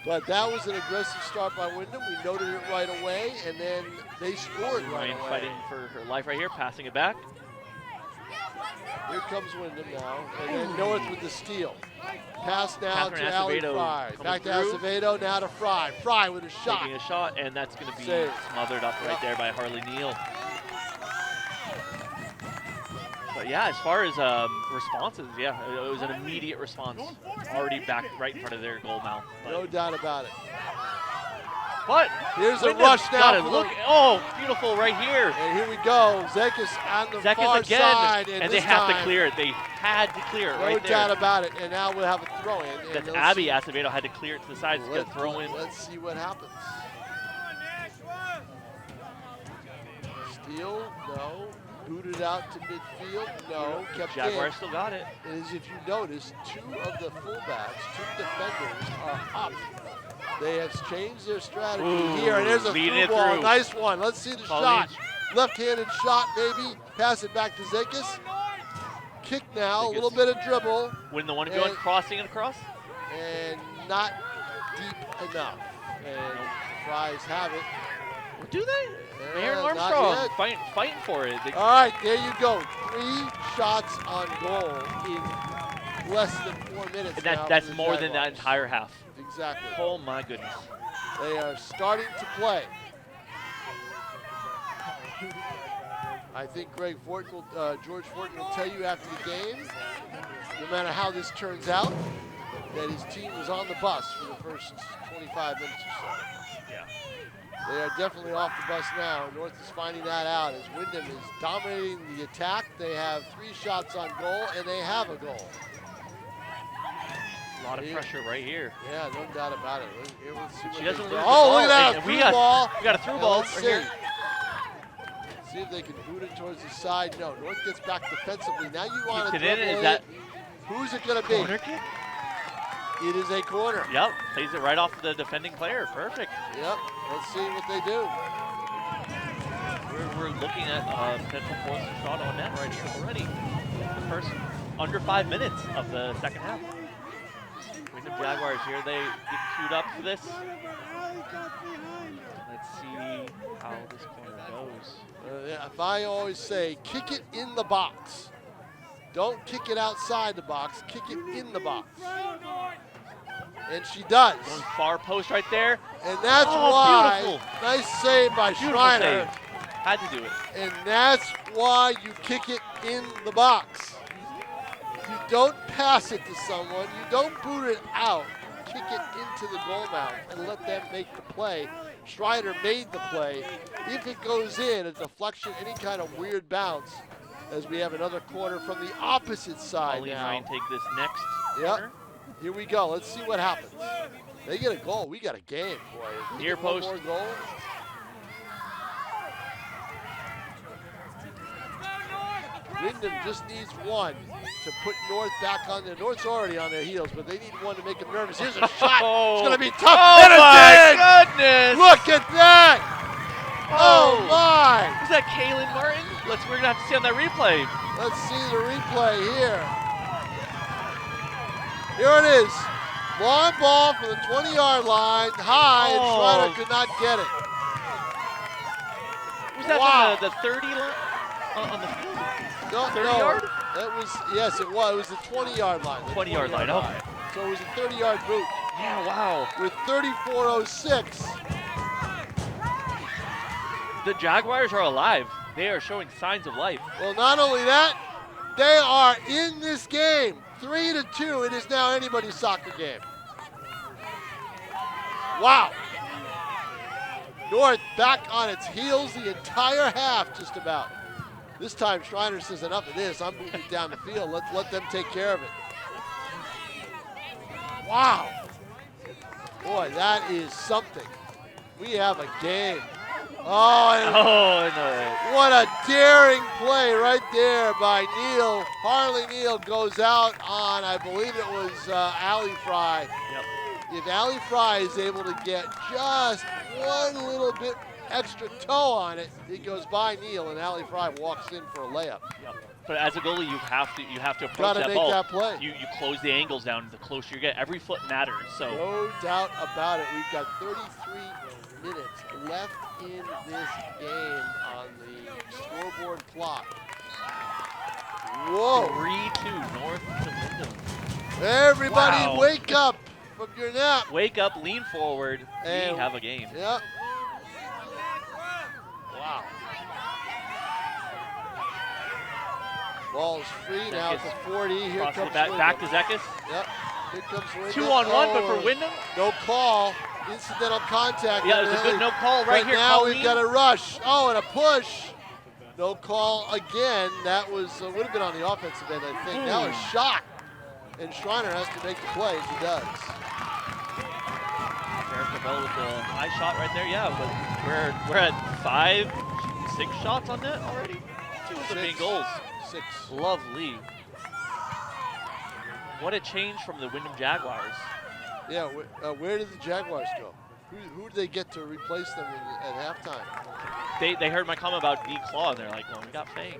But that was an aggressive start by Windham. We noted it right away, and then they scored right Ryan away. fighting for her life right here, passing it back. Here comes Windham now, and then North with the steal. Pass now Catherine to Allie Acevedo Fry. coming Back to through. Acevedo, now to Fry. Fry with a shot. Taking a shot, and that's going to be Save. smothered up right there by Harley Neal. But yeah, as far as responses, yeah, it was an immediate response. Already back right in front of their goal mouth. No doubt about it. But here's a Windham's rush now. got it. Look, oh, beautiful right here. And here we go. Zekis on the far again, side. and they have to clear it. They had to clear it right there. No doubt about it. And now we'll have a throw in. That's Abby Acevedo had to clear it to the side to get a throw in. Let's see what happens. Steal, no. Booted out to midfield, no. Kept Jaguars in. still got it. And as if you notice, two of the fullbacks, two defenders are up. They have changed their strategy here, and there's a through ball. Through. Nice one. Let's see the shot. Left-handed shot, maybe. Pass it back to Zekis. Kick now, a little bit of dribble. When the one going crossing and across? And not deep enough. And Fries have it. What do they? Aaron Not Armstrong yet. fighting for it. All right, there you go. 3 shots on goal in less than 4 minutes. And now that's for the more than that Jaguars. entire half. Exactly. Oh my goodness. They are starting to play. I think George Fortin will tell you after the game, no matter how this turns out, that his team was on the bus for the first 25 minutes or so. Yeah. They are definitely off the bus now. North is finding that out as Windham is dominating the attack. They have 3 shots on goal, and they have a goal. A lot of pressure right here. Yeah, no doubt about it. Let's see what She doesn't lose the oh, ball. look at that, And through we got, ball. We got a through Now ball let's right see. here. See if they can boot it towards the side. No, North gets back defensively. Now you want to Kicks it in. dribble Is that who's it going to be? corner kick? It is a corner. Yep. Plays it right off the defending player. Perfect. Yep. Let's see what they do. We're looking at potential 4th shot on net right here already. The first under 5 minutes of the second half. Windham Jaguars here. They get queued up for this. Let's see how this corner goes. Yeah, if I always say, kick it in the box. Don't kick it outside the box. Kick it in the box. And she does. One far post right there. And that's Oh, why. beautiful. Nice save by Beautiful Schreiner. save. Had to do it. And that's why you kick it in the box. You don't pass it to someone. You don't boot it out. You kick it into the goal mouth and let them make the play. Schreiner made the play. If it goes in, a deflection, any kind of weird bounce, as we have another corner from the opposite side Ollie and now. Ryan take this next Yep. corner. Here we go. Let's see what happens. They get a goal. We got a game, boy. If we Near get one post. more goal. Windham just needs one to put North back on there. North's already on their heels, but they need one to make them nervous. Here's a shot. It's going to be tough. Oh And it's my in! goodness! Look at that! Oh my! Is that Kaylin Martin? We're gonna have to see on that replay. Let's see the replay here. Here it is. Long ball from the 20-yard line, high, and Schreiner could not get it. Was that Wow. from the 30 line on the field? No, 30 no, yard? that was, yes, it was. It was the 20-yard line. The 20-yard line, okay. So it was a 30-yard boot Yeah, wow. with 34:06. The Jaguars are alive. They are showing signs of life. Well, not only that, they are in this game. 3-2. It is now anybody's soccer game. Wow. North back on its heels the entire half, just about. This time Schreiner says, enough of this. I'm moving down the field. Let them take care of it. Wow. Boy, that is something. We have a game. Oh, and no. what a daring play right there by Neal. Harley Neal goes out on, I believe it was Ali Fry. Yep. If Ali Fry is able to get just one little bit extra toe on it, it goes by Neal, and Ali Fry walks in for a layup. Yep. But as a goalie, you have to approach Gotta that make ball. that play. You close the angles down. The closer you get, every foot matters. So No doubt about it. We've got 33 minutes left in this game on the scoreboard clock. Whoa. 3-2 North to Windham. Everybody Wow. wake up from your nap. Wake up, lean forward. And we have a game. Yep. Wow. Ball's free now at the 40. Here Crosses comes it back, Windham. back to Zekis. Yep. Here comes Windham. 2-on-1, but for Oh, Windham. no call. Incidental contact. Yeah, it was a good no call right but here. now Colleen. we've got a rush. Oh, and a push. No call again. That was would have been on the offensive end, I think. Now a shot. And Schreiner has to make the play, as he does. Eric Cabell with the high shot right there. Yeah, but we're at 5, 6 shots on net already. 2 of them being goals. 6. Lovely. What a change from the Windham Jaguars. Yeah, where did the Jaguars go? Who did they get to replace them at halftime? They heard my comment about D Claw, and they're like, well, we got Fangs.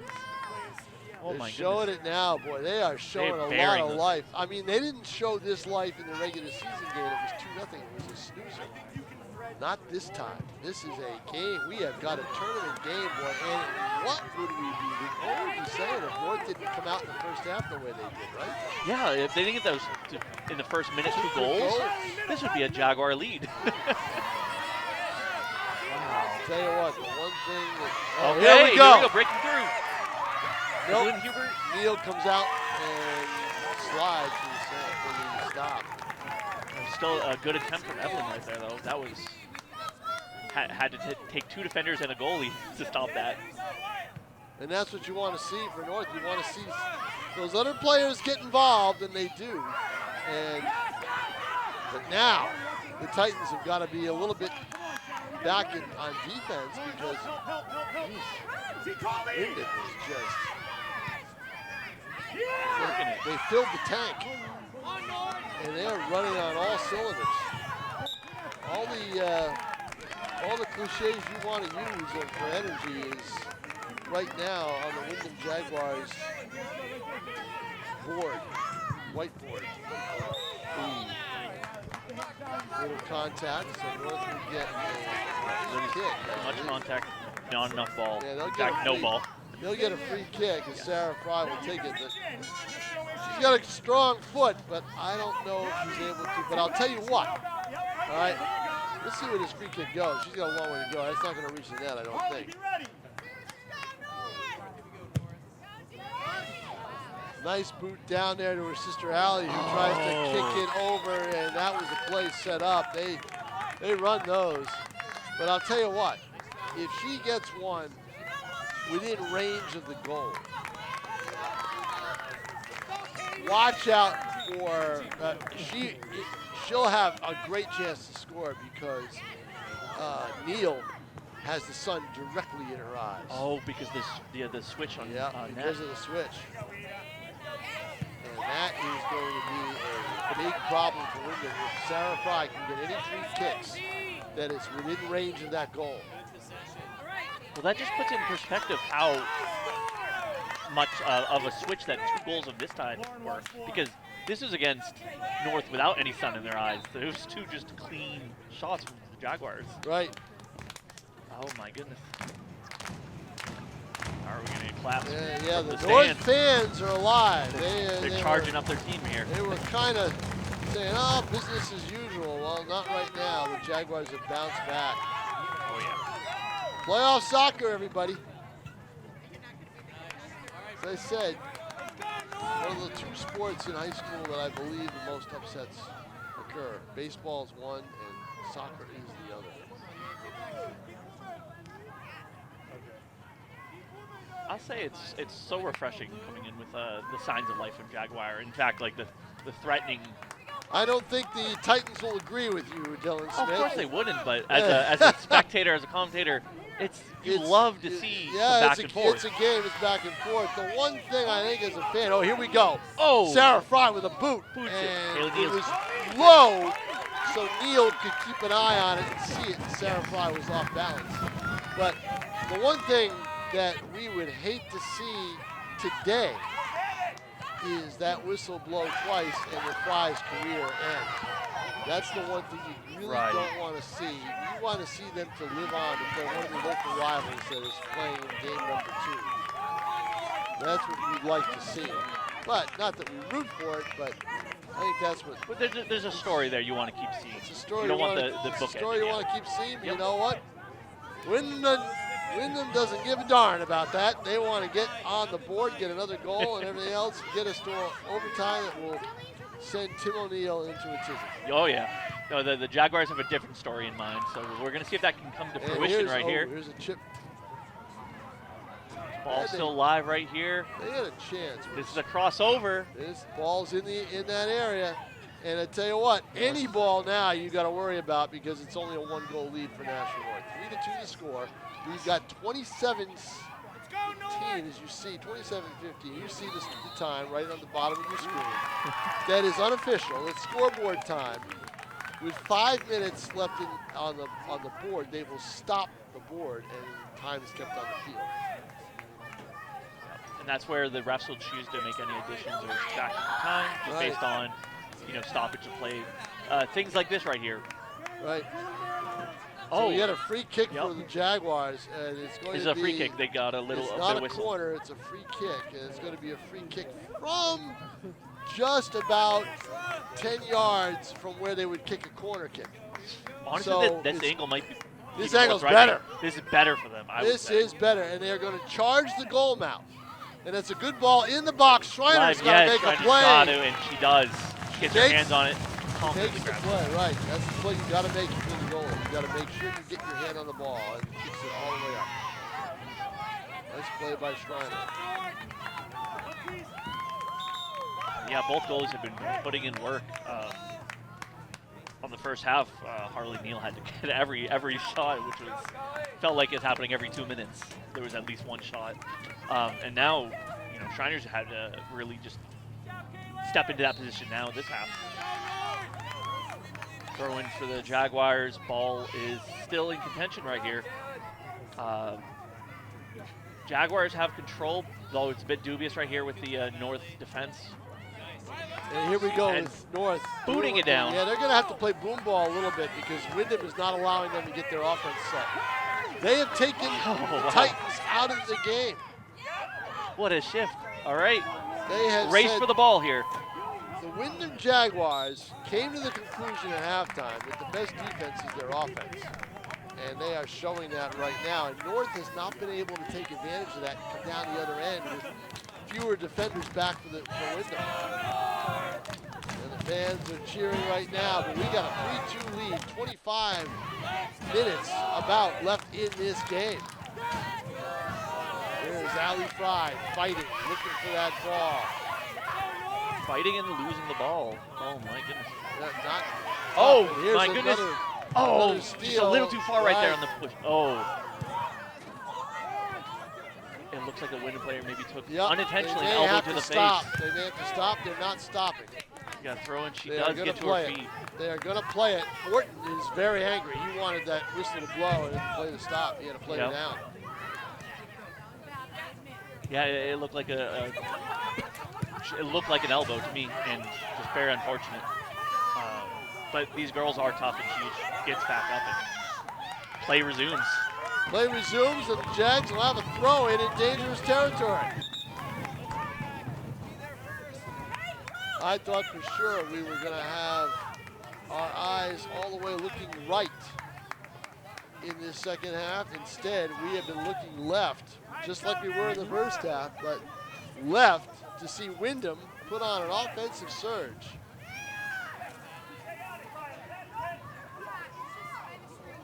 Oh They're my showing goodness. it now, boy. They are showing a lot bearing of us. life. I mean, they didn't show this life in the regular season game. It was 2-0. It was a snoozer. Not this time. This is a game. We have got a tournament game, boy. And what would we be? What would we be saying if North didn't come out in the first half the way they did, right? Yeah, if they didn't get those in the first minute 2 goals, this would be a Jaguar lead. I'll tell you what, the one thing that... Oh, Okay, here we go. breaking through. Nope. Glenn Hubert. Neal comes out and slides for the stop. Still a good attempt from Evelyn right there, though. That was had to take 2 defenders and a goalie to stop that. And that's what you want to see for North. You want to see those other players get involved, and they do. But now the Titans have got to be a little bit back on defense because Windham is just. They filled the tank, and they're running on all cylinders. All the cliches you want to use for energy is right now on the Windham Jaguars board, whiteboard. Little contact, so North will get a kick. Much contact, not enough ball. Yeah, In they'll get fact, a no free- ball. They'll get a free kick, and Sarah Fry will take it. But she's got a strong foot, but I don't know if she's able to. But I'll tell you what. All right, let's see where this free kick goes. She's got a long way to go. That's not going to reach the net, I don't think. Nice boot down there to her sister Allie, who tries to kick it over, and that was a play set up. They run those. But I'll tell you what, if she gets one within range of the goal, watch out for, she'll have a great chance to score because Neal has the sun directly in her eyes. Oh, because the switch on yeah, net. because of the switch. And that is going to be a big problem for Windham. If Sarah Fry can get any free kicks that is within range of that goal. Well, that just puts in perspective how much of a switch that 2 goals of this time were, because this is against North without any sun in their eyes. Those 2 just clean shots from the Jaguars. Right. Oh my goodness. Are we going to get claps? Yeah, from the the North stands? fans are alive. They're they charging up their team here. They were kind of saying, oh, business as usual. Well, not right now. The Jaguars have bounced back. Oh yeah. Playoff soccer, everybody. As I said, one of the 2 sports in high school that I believe the most upsets occur. Baseball is one, and soccer is the other. I'll say it's so refreshing coming in with the signs of life of Jaguar. In fact, like the threatening. I don't think the Titans will agree with you, Dylan Smith. Of course they wouldn't, but as a spectator, as a commentator, you love to see back and forth. It's a game. It's back and forth. The one thing I think as a fan, oh, here we go. Oh, Sarah Fry with a boot. Boots and it. it was low, so Neal could keep an eye on it and see it. And Sarah Fry was off balance. But the one thing that we would hate to see today is that whistle blow twice and the Fry's career end. That's the one thing you really don't want to see. You want to see them to live on to play one of the local rivals that is playing in game number 2. That's what we'd like to see. But not that we root for it, but I think that's what. But there's a story there you want to keep seeing. It's a story you don't want the it's book a story you ending want to keep seeing. But Yep. you know what? Windham doesn't give a darn about that. They want to get on the board, get another goal, and everything else, get us to overtime that will send Tim O'Neill into a tizzy. Oh yeah. No, the Jaguars have a different story in mind, so we're going to see if that can come to fruition right here. Here's a chip. Ball still live right here. They had a chance. This is a crossover. This ball's in that area. And I tell you what, any ball now you got to worry about because it's only a 1-goal lead for Nashua North. 3-2 to score. We've got 27-15 as you see, 27-15. You see the time right on the bottom of your screen. That is unofficial. It's scoreboard time. With 5 minutes left on the board, they will stop the board and time is kept on the field. And that's where the refs will choose to make any additions or subtractions of time, just based on, stoppage of play. Things like this right here. Right. Oh, so we had a free kick for the Jaguars, and it's going to be. It's a free kick. They got a little. It's a not bit a whistle. corner. It's a free kick, and it's going to be a free kick from just about 10 yards from where they would kick a corner kick. Honestly, So this angle might be. This even angle's more better. threatening. This is better for them. This is better, and they're going to charge the goal mouth. And it's a good ball in the box. Schreiner's got to make a play. Got to, and she does. She gets her hands on it. Makes the play, right. That's the play you got to make for the goal. You got to make sure you get your hand on the ball and kicks it all the way up. Nice play by Schreiner. Yeah, both goalies have been putting in work. On the first half, Harley Neal had to get every shot, which felt like it's happening every 2 minutes. There was at least one shot, and now, Shriners had to really just step into that position now this half. Throw in for the Jaguars. Ball is still in contention right here. Jaguars have control, though it's a bit dubious right here with the North defense. And here we go with North. Booting it down. Yeah, they're going to have to play boom ball a little bit because Windham is not allowing them to get their offense set. They have taken the Titans out of the game. What a shift. All right. They had race for the ball here. The Windham Jaguars came to the conclusion at halftime that the best defense is their offense. And they are showing that right now. And North has not been able to take advantage of that and come down the other end with fewer defenders back for Windham. And the fans are cheering right now, but we got a 3-2 lead, 25 minutes about left in this game. Here's Ali Fry fighting, looking for that ball. Fighting and losing the ball. Oh my goodness. Oh, my goodness. Oh, just a little too far right there on the push. Oh. It looks like the Windham player maybe took unintentionally an elbow to the face. They may have to stop. They're not stopping. You got to throw in. She does get to her feet. They are going to play it. Fortin is very angry. He wanted that whistle to blow and didn't play the stop. He had to play it down. Yeah, it looked like it looked like an elbow to me, and just very unfortunate. But these girls are tough, and she gets back up, and play resumes. Play resumes, and the Jags will have a throw in dangerous territory. I thought for sure we were going to have our eyes all the way looking right in this second half. Instead, we have been looking left, just like we were in the first half, but left to see Windham put on an offensive surge.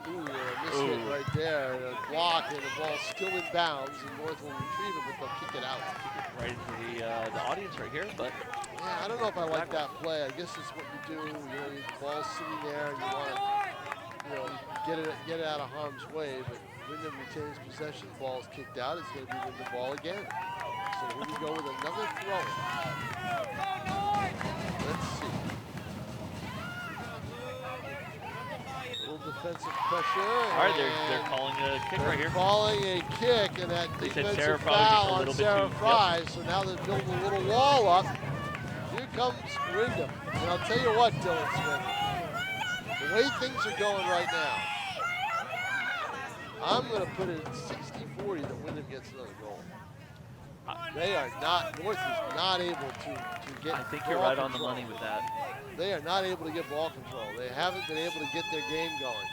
Ooh, a mishit right there, and a block, and the ball's still in bounds, and North will retrieve it, but they'll kick it out. Kick it right into the audience right here, but yeah, I don't know if I like that play. I guess it's what you do. You know, the ball's sitting there, and you want to, get it out of harm's way. But Windham retains possession. The ball's kicked out. It's going to be Windham ball again. So here we go with another throw. Let's see. Defensive pressure. All right, they're calling a kick right here. Calling a kick, and that they defensive said foul on Sarah Fry. Yep. So now they're building a little wall up. Here comes Windham. And I'll tell you what, Dylan Smith, the way things are going right now, I'm going to put it at 60-40 that Windham gets another goal. They are not, North is not able to get I think you're right on the money with that. They are not able to get ball control. They haven't been able to get their game going.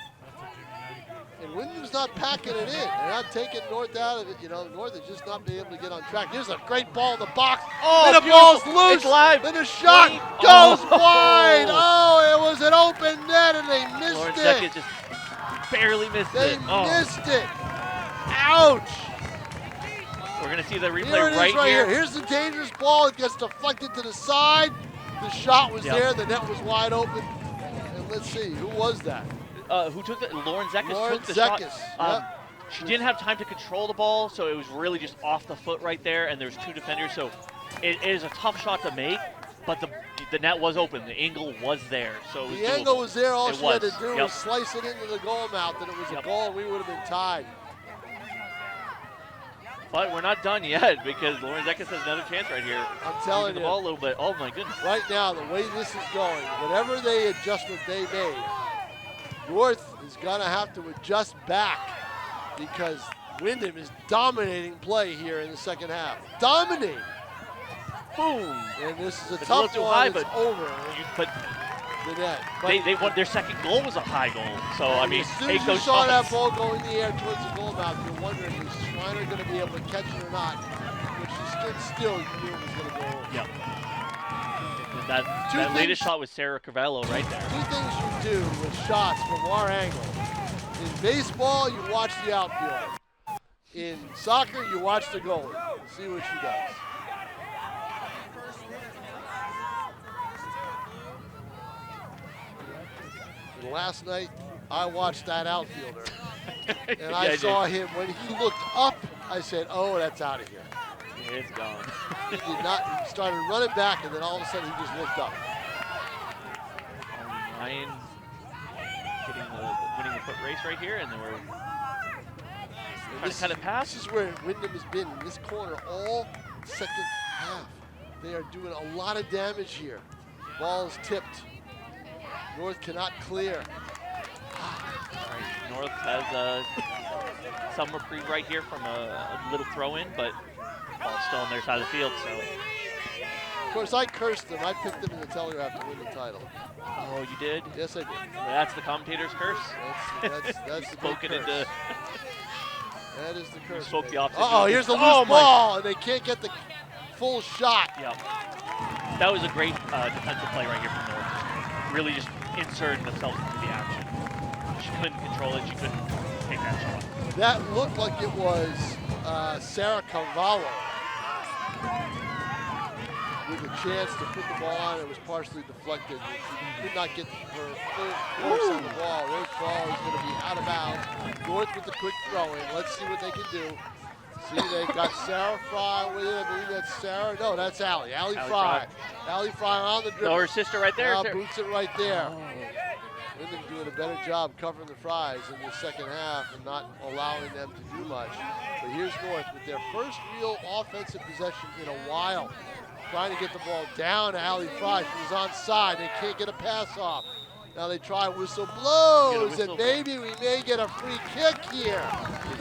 And Windham's not packing it in. They're not taking North out of it. You know, North has just not been able to get on track. Here's a great ball in the box. Oh, and the ball's loose. It's live. And the shot goes wide. Oh, it was an open net, and they missed Lawrence it. Deckett just barely missed it. They missed it. Ouch. We're going to see the replay Here it is right here. Here's the dangerous ball. It gets deflected to the side. The shot was there. The net was wide open. And let's see, who was that? Who took it? Lauren Zekas took the Zekas. shot. She didn't have time to control the ball, so it was really just off the foot right there, and there's two defenders, so it is a tough shot to make, but the net was open. The angle was there, so it was the angle was there. All she had to do Yep. was slice it into the goal mouth, and it was a goal, and we would have been tied. But we're not done yet because Lauren Zekas has another chance right here. I'm telling you. The ball a little bit. Oh my goodness. Right now, the way this is going, whatever adjustment they made, North is gonna have to adjust back because Windham is dominating play here in the second half. Dominating. Boom. And this is a it's tough a little too one. high, it's but over. But the net. They won. Their second goal was a high goal. So I mean, as soon as you saw that ball go in the air towards the goal mouth, you're wondering is Schreiner going to be able to catch it or not? When she stood still, you knew it was going to go over. Yep. That latest shot was Sarah Carvello right there. Two things you do with shots from our angle. In baseball, you watch the outfielder. In soccer, you watch the goalie. See what she does. And last night, I watched that outfielder. And I saw him, when he looked up, I said, oh, that's out of here. It's gone. He did not. He started running back, and then all of a sudden he just looked up. Ryan winning the foot race right here, and then we're trying to cut it past. This is where Windham has been in this corner all second half. They are doing a lot of damage here. Ball is tipped. North cannot clear. Right, North has some reprieve right here from a little throw-in, but ball's still on their side of the field. So, of course, I cursed them. I picked them in the Telegraph to win the title. Oh, you did? Yes, I did. That's the commentator's curse. That's the spoken curse. into. That is the curse. Spoke the opposite. Uh-oh, here's the loose ball, and they can't get the full shot. Yep. That was a great defensive play right here from North. Really just inserting themselves into the action. She couldn't control it. She couldn't take that shot. That looked like it was Sarah Carvalho with a chance to put the ball on. It was partially deflected. She could not get her full force on the ball. This ball is going to be out of bounds. North with the quick throw in. Let's see what they can do. See, they got Sarah Fry with it. I believe that's Sarah. No, that's Allie. Allie Fry. Allie Fry on the dribble. No, her sister right there. Now boots it right there. Windham doing a better job covering the Fries in the second half and not allowing them to do much. But here's North with their first real offensive possession in a while. Trying to get the ball down to Allie Fry. She was onside. They can't get a pass off. Now they try whistle blows, and maybe we may get a free kick here.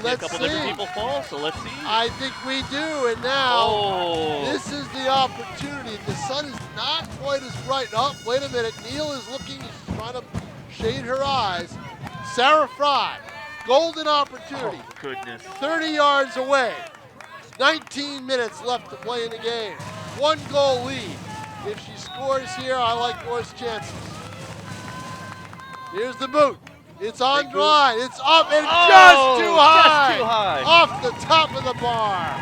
Let's see. A couple different people fall, so let's see. I think we do, and now this is the opportunity. The sun is not quite as bright. Oh, wait a minute. Neal is looking. She's trying to shade her eyes. Sarah Fry, golden opportunity. Oh, goodness. 30 yards away. 19 minutes left to play in the game. 1 goal lead. If she scores here, I like North's chances. Here's the boot. It's on dry. It's up and just too high. Just too high. Off the top of the bar.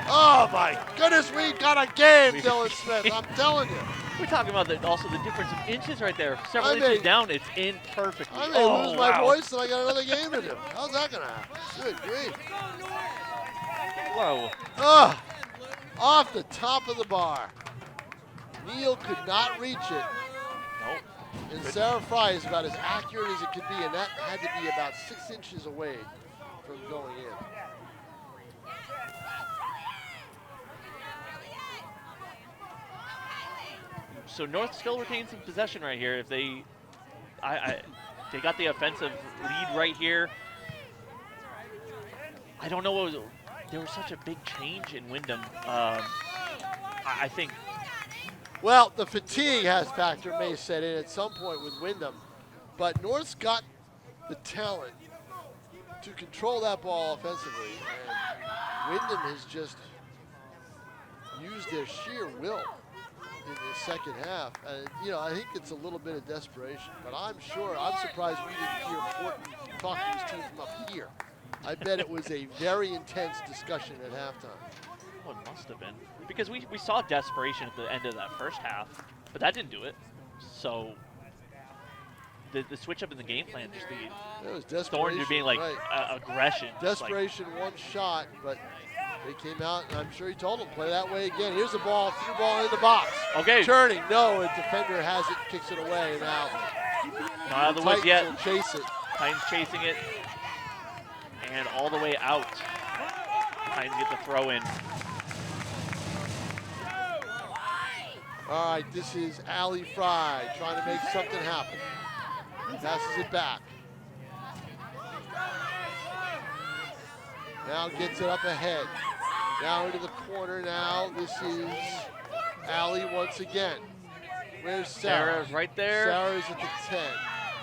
Oh my goodness, we got a game, Dylan Smith. I'm telling you. We're talking about also the difference of inches right there. Several inches down, it's in perfectly. I may lose my voice and I got another game to do. How's that going to happen? Good grief. Whoa. Oh, off the top of the bar. Neal could not reach it. Nope. And Sarah Fry is about as accurate as it could be, and that had to be about 6 inches away from going in. So North still retains some possession right here. If they, they got the offensive lead right here. I don't know what was. There was such a big change in Windham. I think. Well, the fatigue may set in at some point with Windham, but North's got the talent to control that ball offensively, and Windham has just used their sheer will in the second half. You know, I think it's a little bit of desperation, but I'm surprised we didn't hear Fortin talk to his team from up here. I bet it was a very intense discussion at halftime. Well, it must have been. Because we saw desperation at the end of that first half, but that didn't do it. So the switch up in the game plan, just it was desperation, Thorn just being like aggression. Desperation, one shot, but they came out, and I'm sure he told them, play that way again. Here's the ball, through ball in the box. Okay. Turning, no, a defender has it, kicks it away. Now, not out of the woods yet. Chase it. Titans chasing it, and all the way out. Titans get the throw in. All right, this is Allie Fry trying to make something happen. Passes it back. Now gets it up ahead. Now into the corner now. This is Allie once again. Where's Sarah? Sarah's right there. Sarah's at the 10.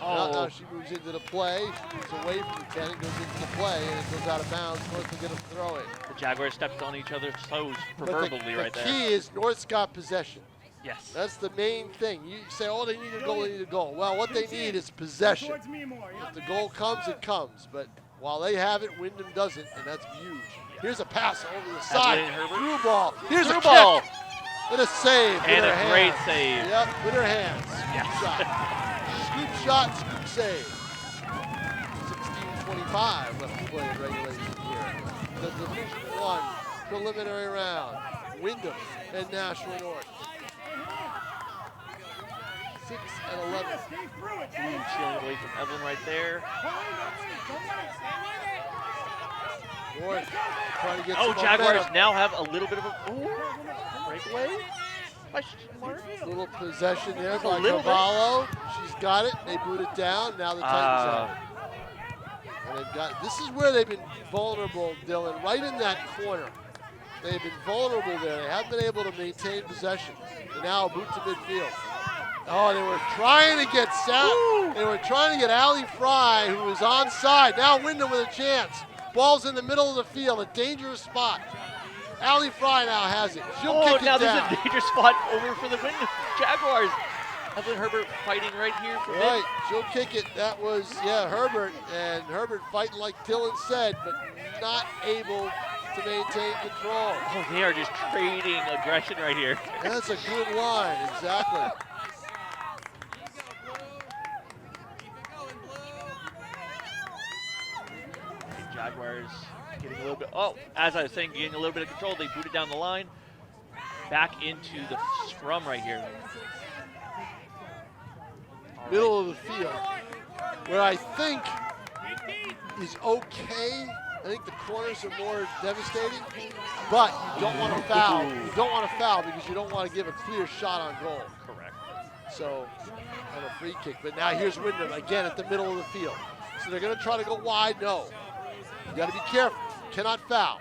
Now she moves into the play. She moves away from the 10 and goes into the play, and it goes out of bounds. North will get a throw it. The Jaguars stepped on each other's toes proverbially right there. The key is North's got possession. Yes. That's the main thing. You say, oh, they need a goal, they need a goal. Well, what they need is possession. If the goal comes, it comes. But while they have it, Windham doesn't, and that's huge. Here's a pass over the side. Through ball. Here's a ball. Kick. And a save. And a great save. Yep, with her hands. Yes. Scoop shot, scoop save. 16:25 left to play in regulation here. The Division I preliminary round. Windham and Nashua North. 6 and 11. Stealing away from Evelyn right there. North trying to get some Jaguars momentum. Now have a little bit of a breakaway. Little possession there by Cavallo. She's got it. They boot it down. Now the Titans have it. And they've got. This is where they've been vulnerable, Dylan. Right in that corner. They've been vulnerable there. They haven't been able to maintain possession. And now a boot to midfield. Oh, they were trying to get Sam. They were trying to get Allie Fry, who was onside. Now Windham with a chance. Ball's in the middle of the field, a dangerous spot. Allie Fry now has it. She'll Oh, kick now it down. there's a danger spot over for the Windham Jaguars. Evelyn Herbert fighting right here for mid. Right, she'll kick it. That was, yeah, Herbert. And Herbert fighting like Dylan said, but not able to maintain control. Oh, they are just trading aggression right here. That's a good line, exactly. Okay, Jaguars getting a little bit, oh, as I was saying, getting a little bit of control. They booted down the line. Back into the scrum right here. All Middle of the field, where I think is okay. I think the corners are more devastating, but you don't want to foul. You don't want to foul because you don't want to give a clear shot on goal. Correct. So, on a free kick. But now here's Windham again at the middle of the field. So they're going to try to go wide. No, you got to be careful. Cannot foul.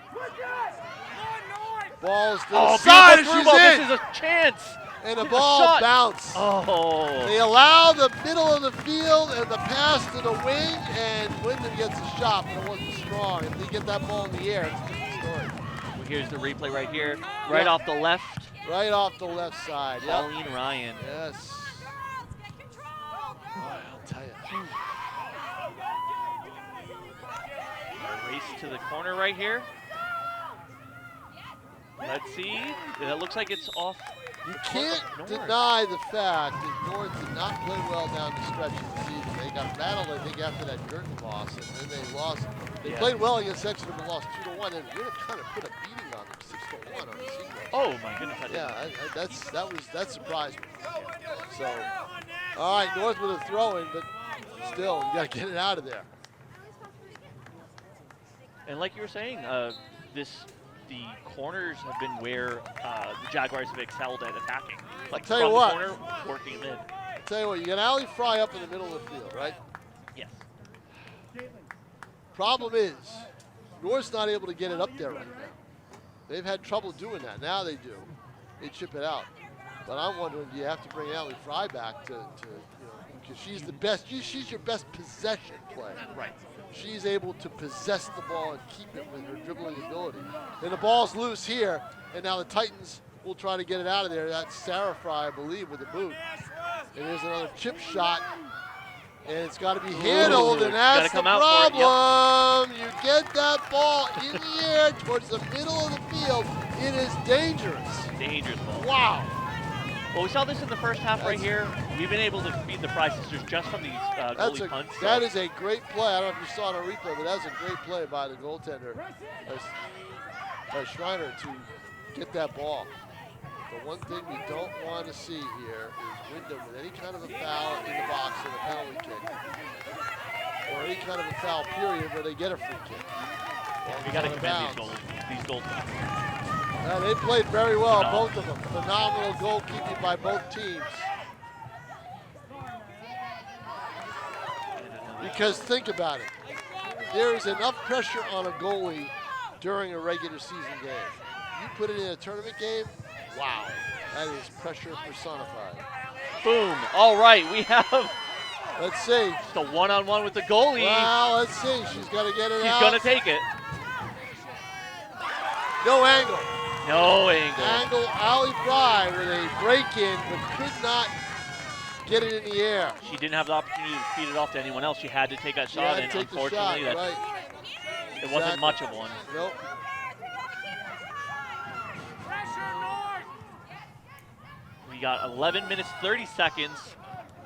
Ball's to the side, and she's ball. in. This is a chance. And the Get ball shot. bounced. Oh. They allow the middle of the field and the pass to the wing, and Windham gets a shot, but it wasn't strong. If they get that ball in the air, it's a different story. Well, here's the replay right here, right Yep. off the left. Right off the left side. Yep. Pauline Ryan. Yes. Boy, I'll tell you. Race to the corner right here. Let's see. It looks like it's off. You can't North. deny the fact that North did not play well down the stretch of the season. They got rattled, I think, after that Girton loss, and then they lost. They played well against Exeter, but lost 2-1, and Windham kind of put a beating on them, 6-1 on the season. Oh my goodness! That surprised me. So, all right, North with a throw-in, but still, you got to get it out of there. And like you were saying, the corners have been where the Jaguars have excelled at attacking. Like Tell you from what. the corner, working them in. I'll tell you what, you got Allie Fry up in the middle of the field, right? Yes. Problem is, North's not able to get it up there right now. They've had trouble doing that. Now they do. They chip it out. But I'm wondering, do you have to bring Allie Fry back to because she's the best. She's your best possession player. Right. She's able to possess the ball and keep it with her dribbling ability. And the ball's loose here, and now the Titans will try to get it out of there. That's Sarah Fry, I believe, with the boot. And there's another chip shot, and it's got to be handled, and that's the problem. You get that ball in the air towards the middle of the field, it is dangerous. Dangerous ball. Wow. Well, we saw this in the first half right here. We've been able to feed the Fry sisters just from these goalie punts. That is a great play. I don't know if you saw it on replay, but that was a great play by the goaltender, Schreiner, to get that ball. The one thing we don't want to see here is Windham with any kind of a foul in the box and a penalty kick, or any kind of a foul period where they get a free kick. We got to commend these goals. They played very well, both of them. Phenomenal goalkeeping by both teams. Because think about it. There is enough pressure on a goalie during a regular season game. You put it in a tournament game, wow, that is pressure personified. Boom. All right, we have Let's see. just a one-on-one with the goalie. Well, let's see. She's got to get it out. She's going to take it. No angle. No angle. Angle, Allie Fry with a break-in, but could not get it in the air. She didn't have the opportunity to feed it off to anyone else. She had to take that shot, and unfortunately, it wasn't much of one. Nope. We got 11 minutes, 30 seconds.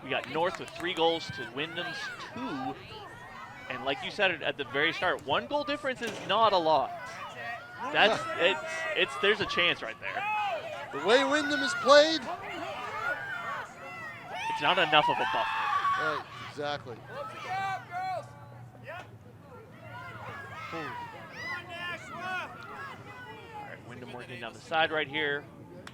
We got North with 3 goals to Wyndham's 2. And like you said at the very start, 1 goal difference is not a lot. That's there's a chance right there. The way Windham is played, it's not enough of a buffer. right, exactly. All right, Windham working down the side right here.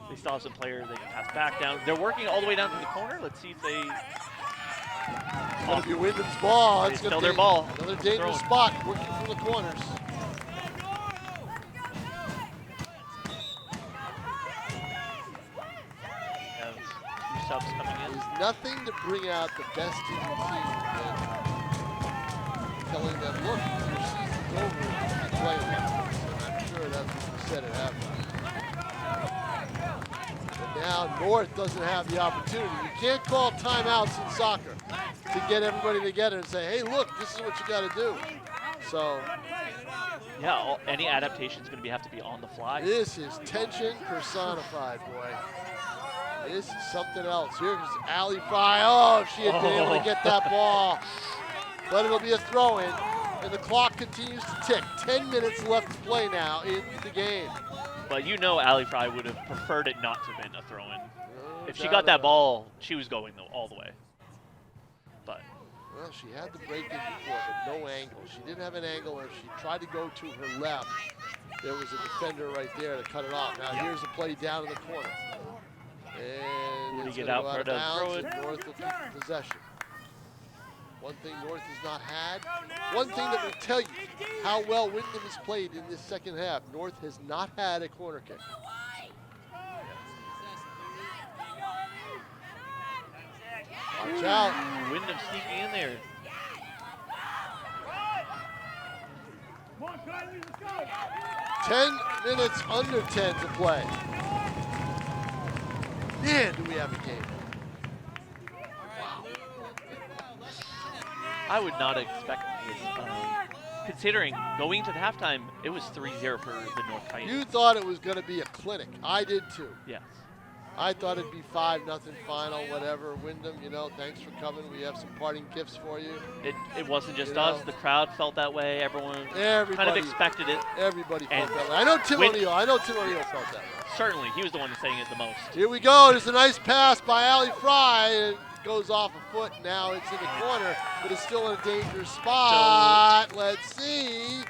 They still have some players they can pass back down. They're working all the way down to the corner. Let's see if they. It's going to be Wyndham's ball. It's It's still going to their be ball. another dangerous spot, working from the corners. Have 2 subs coming in. There's nothing to bring out the best in your team than telling them, look, your season's over, you play well. And I'm sure that's what the said at halftime. But now North doesn't have the opportunity. You can't call timeouts in soccer to get everybody together and say, hey, look, this is what you got to do. So, yeah, any adaptation is going to have to be on the fly. this is tension personified, boy. This is something else. Here's Allie Fry. Oh, if she had been able to get that ball. But it'll be a throw-in, and the clock continues to tick. 10 minutes left to play now in the game. But you know Allie Fry would have preferred it not to have been a throw-in. No If she doubt got that about ball, she was going all the way. But it. Well, she had the break in before, but no angle. She didn't have an angle, or if she tried to go to her left, there was a defender right there to cut it off. Now here's the play down in the corner. And it's get gonna out go for out of the bounds, throw-in. and North will keep possession. One thing North has not had, one thing that will tell you how well Windham has played in this second half, North has not had a corner kick. Watch out. Windham sneaking in there. Come on, Kylie, let's go. 10 minutes under 10 to play. Man, do we have a game. I would not expect this. Considering going to the halftime, it was 3-0 for the North Titans. You thought it was going to be a clinic. I did too. Yes. I thought it'd be 5-0 final, whatever. Wyndham, you know, thanks for coming. We have some parting gifts for you. It wasn't just You us. know. The crowd felt that way. Everyone kind of Everybody- expected it. Everybody felt And that way. I know Tim Win- O'Neill. I know Tim O'Neill felt that way. Certainly, he was the one saying it the most. Here we go. There's a nice pass by Allie Fry. It goes off a foot. Now it's in the corner, but it's still in a dangerous spot. Let's see.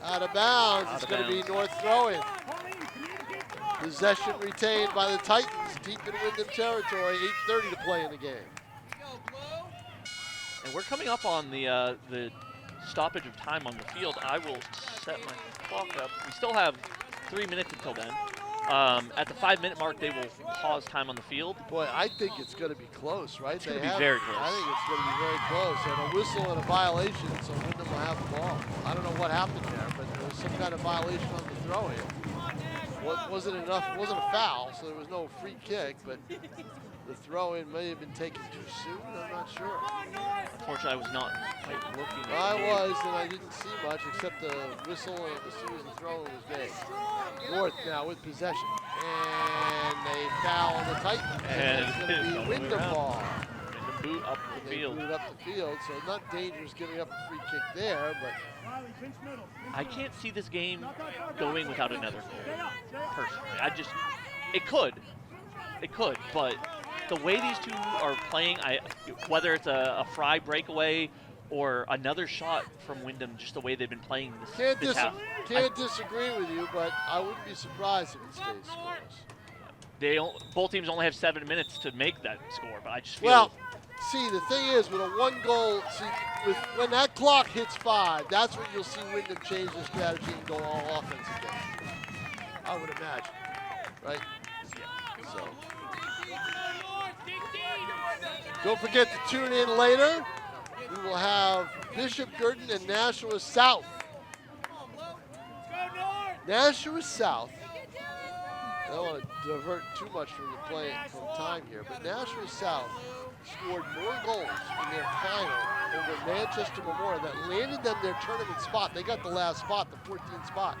Out of bounds. Out It's of going to be bounds. North throwing. Pauline, communicate the ball. Possession retained by the Titans, deep in Windham territory. 8:30 to play in the game. And we're coming up on the stoppage of time on the field. I will set my clock up. We still have 3 minutes until then. At the 5-minute mark, they will pause time on the field. Boy, I think it's going to be close, right? It's gonna be very close. I think it's going to be very close. And a whistle and a violation, so Windham will have the ball. I don't know what happened there, but there was some kind of violation on the throw-in. Wasn't enough. It wasn't a foul, so there was no free kick, but the throw-in may have been taken too soon. I'm not sure. Unfortunately, I was not quite looking at I the game. was, and I didn't see much except the whistle as soon as the throw-in was made. North now with possession, and they foul on the Titans. And it's going it's to all be the way Windham around. ball. And the boot up the They field. booted up the field, so not dangerous giving up a free kick there, but Kylie, pinch middle. I can't see this game going without another goal. Stay up, stay up. Personally, it could, but the way these two are playing, whether it's a Fry breakaway or another shot from Windham, just the way they've been playing this half. can't disagree with you, but I wouldn't be surprised if it stays scoreless. Both teams only have 7 minutes to make that score, but I just feel Well, see, the thing is, with a one-goal, when that clock hits 5, that's when you'll see Windham change their strategy and go all offense again. I would imagine, right? So, don't forget to tune in later. We will have Bishop Girton and Nashua South. Nashua South. I don't want to divert too much from time here, but Nashua South scored more goals in their final over Manchester Memorial that landed them their tournament spot. They got the last spot, the 14th spot,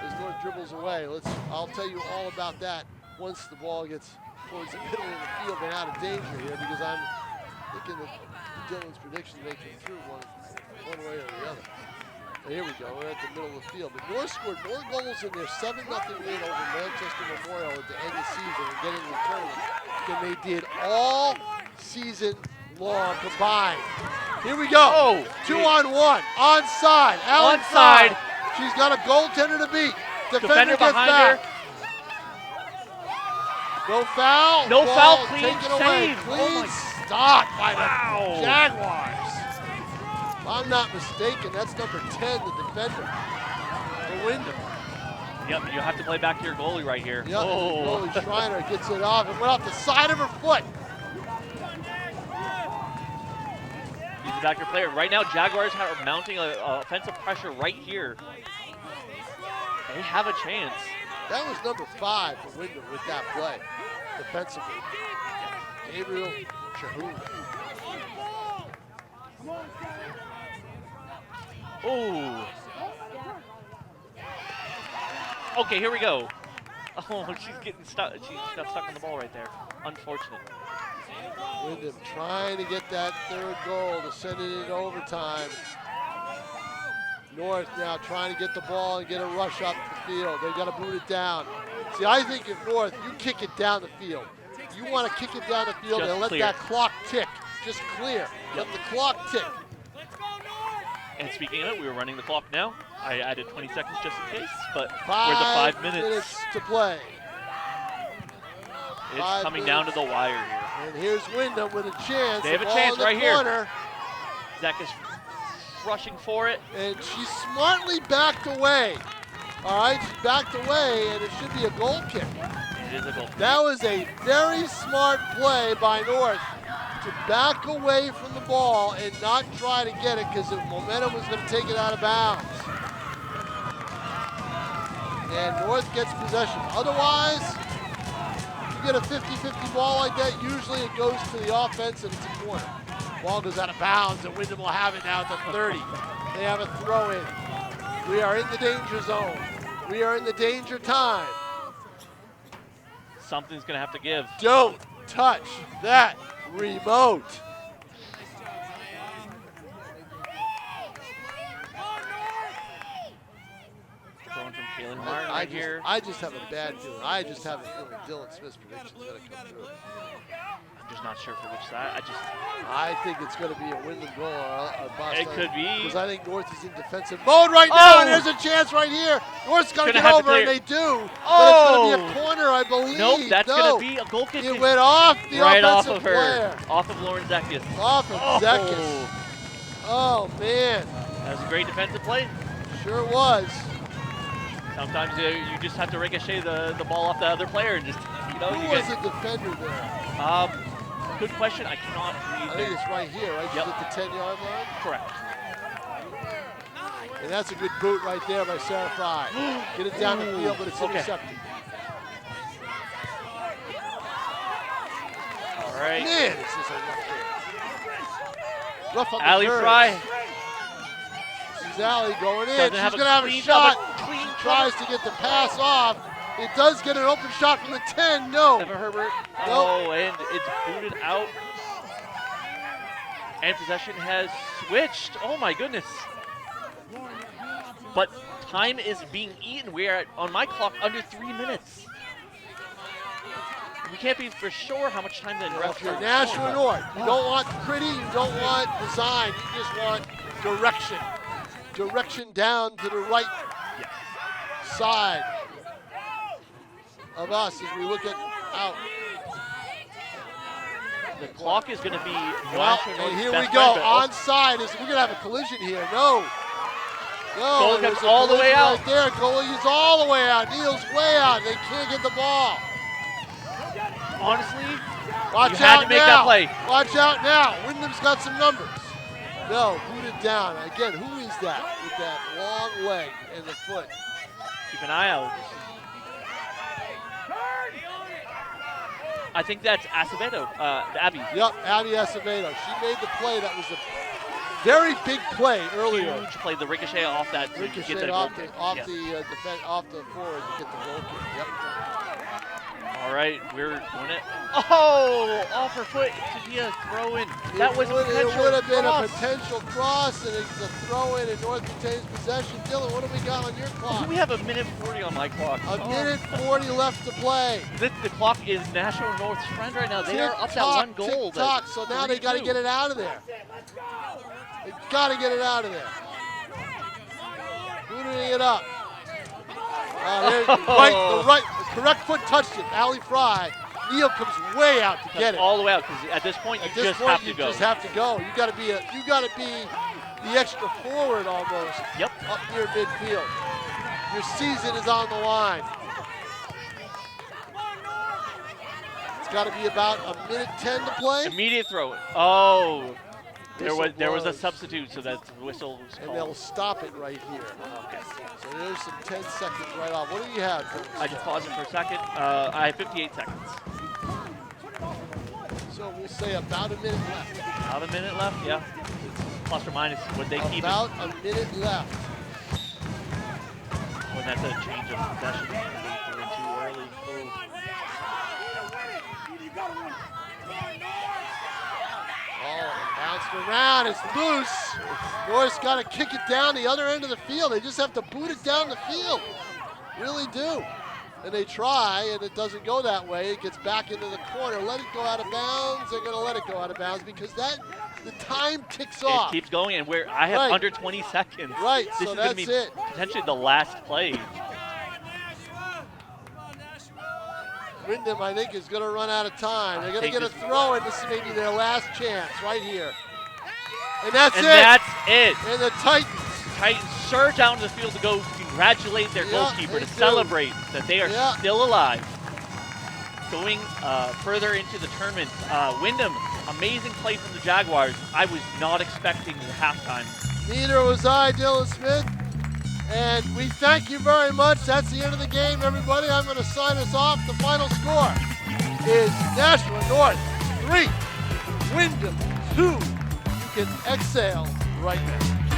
as North dribbles away. I'll tell you all about that once the ball gets towards the middle of the field and out of danger here, because I'm thinking that Dylan's prediction may come through one way or the other. And here we go, we're at the middle of the field. But North scored more goals in their 7-0 win over Manchester Memorial at the end of the season and getting the tournament than they did all season long combined. Here we go. Oh, 2-on-1. Onside. Allen Onside. Fry. She's got a goaltender to beat. Defender gets behind back. her. No foul. No Ball foul, clean taken away. save. Clean Oh my- stop by the Wow. Jaguars. If I'm not mistaken, that's number 10, the defender for Windham. Yep, you have to play back to your goalie right here. Yep, Oh. goalie Schreiner gets it off. It went off the side of her foot. He's the back to your player. Right now, Jaguars are mounting a offensive pressure right here. They have a chance. That was number 5 for Windham with that play, defensively. Gabriel Shahoon. Oh. Okay, here we go. Oh, she's getting stuck. She got stuck on the ball right there. Unfortunate. Windham trying to get that 3rd goal to send it into overtime. North now trying to get the ball and get a rush up the field. They've got to boot it down. See, I think if North, you kick it down the field. You want to kick it down the field Just and let clear. that clock tick. Just clear. Let the clock tick. And speaking of it, we were running the clock now. I added 20 seconds just in case, but we're 5 the 5 minutes. to play. It's 5 coming down to minutes. the wire here. And here's Wyndham with a chance. They have The a ball chance in the right here. corner. Zach is rushing for it. And she smartly backed away. All right, she backed away, and it should be a goal kick. It is a goal. That was a very smart play by North to back away from the ball and not try to get it because the momentum was going to take it out of bounds. And North gets possession. Otherwise, you get a 50-50 ball like that, usually it goes to the offense and it's a corner. Ball goes out of bounds and Windham will have it now at the 30. They have a throw in. We are in the danger zone. We are in the danger time. Something's going to have to give. Don't touch that remote. Throwing from Kaylin Martin right here. I just have a bad feeling. I just have a feeling Dylan Smith's prediction is going to come through. I'm just not sure for which side. I think it's going to be a Windham goal or a Boston. It could be. Because I think North is in defensive mode right now, Oh! and there's a chance right here. North's going to Gonna get have to over, and clear. they do. Oh! But it's going to be a corner, I believe. Nope, that's No. going to be a goal kick. It went off the right off offensive of her. player. Off of Lauren Zekias. Off of Zekias. Oh, man. That was a great defensive play. Sure was. Sometimes you just have to ricochet the ball off the other player and just, you know. Who you was get, the defender there? Good question. I cannot I read think there. it's right here, right? Yep. She's at the 10-yard line. Correct. And that's a good boot right there by Sarah Fry. Get it down the field, but it's Okay. intercepted. All right. Man, this is a rough game. Rough on the Allie nerves. Fry. This is Allie going in. Doesn't She's have going to have a clean shot. cover, clean She tries to get the pass off. It does get an open shot from the 10. No. Emma Herbert. Nope. Oh, and it's booted out. And possession has switched. Oh my goodness. But time is being eaten. We are on my clock under 3 minutes. We can't be for sure how much time the Well, refs if you're are. Nashua North, you don't want pretty, you don't want design, you just want direction. Direction down to the right side of us as we look at out. The clock is going to be Well, Nashua and North's here we best go. friend, but- Onside is we're gonna have a collision here. No. Goal there's comes a all the way collision out. Right there. Goalie is all the way out. Neil's way out. They can't get the ball. Honestly, Watch you out had to make now. that play. Watch out now. Wyndham's got some numbers. No, boot it down. Again, who is that with that long leg and the foot? Keep an eye out. I think that's Acevedo, Abby. Yep, Abby Acevedo. She made the play. That was a very big play earlier. Huge play, the ricochet off that. to get Ricochet that off goal the kick. off Yeah. the defense, off the forward to get the goal kick. Yep. All right, we're doing it. Oh, off her foot to be a throw in. That was a It potential would have been a cross. potential cross, and it's a throw in, and North retains possession. Dylan, what do we got on your clock? We have a minute 40 on my clock. A minute 40 left to play. The clock is Nashua North's friend right now. They are up that Tick-tock, one goal. tick-tock, so now they got to get it out of there. They got to get it out of there. Booting it up. The correct foot touched it. Allie Fry. Neil comes way out to get it. All the way out because at this point At you this just point, have to you go. just have to go. You got to be the extra forward almost. Yep. Up near midfield. Your season is on the line. It's got to be about a minute 10 to play. Immediate throw. Oh. There was a blows. substitute, so that the whistle was And they'll called. stop it right here. Okay. So there's some 10 seconds right off. What do you have? I just paused it for a second. I have 58 seconds. So we'll say about a minute left. About a minute left, yeah. Plus or minus, would they keep it? About a minute left. When that's a change of possession, they threw in too early. Ooh. Oh, bounced around. It's loose. Norris got to kick it down the other end of the field. They just have to boot it down the field. Really do. And they try, and it doesn't go that way. It gets back into the corner. Let it go out of bounds. They're going to let it go out of bounds because the time ticks off. It keeps going, and I have Right. under 20 seconds. Right, This so is going to that's be it. potentially the last play. Windham, I think, is going to run out of time. They're going to think get a this- throw, and this is maybe their last chance right here. And that's And it. that's it. And the Titans. Titans surge out into the field to go congratulate their Yeah, goalkeeper, they to do. celebrate that they are Yeah. still alive. Going further into the tournament, Windham, amazing play from the Jaguars. I was not expecting the halftime. Neither was I, Dylan Smith. And we thank you very much. That's the end of the game, everybody. I'm going to sign us off. The final score is Nashua North 3, Windham 2. You can exhale right now.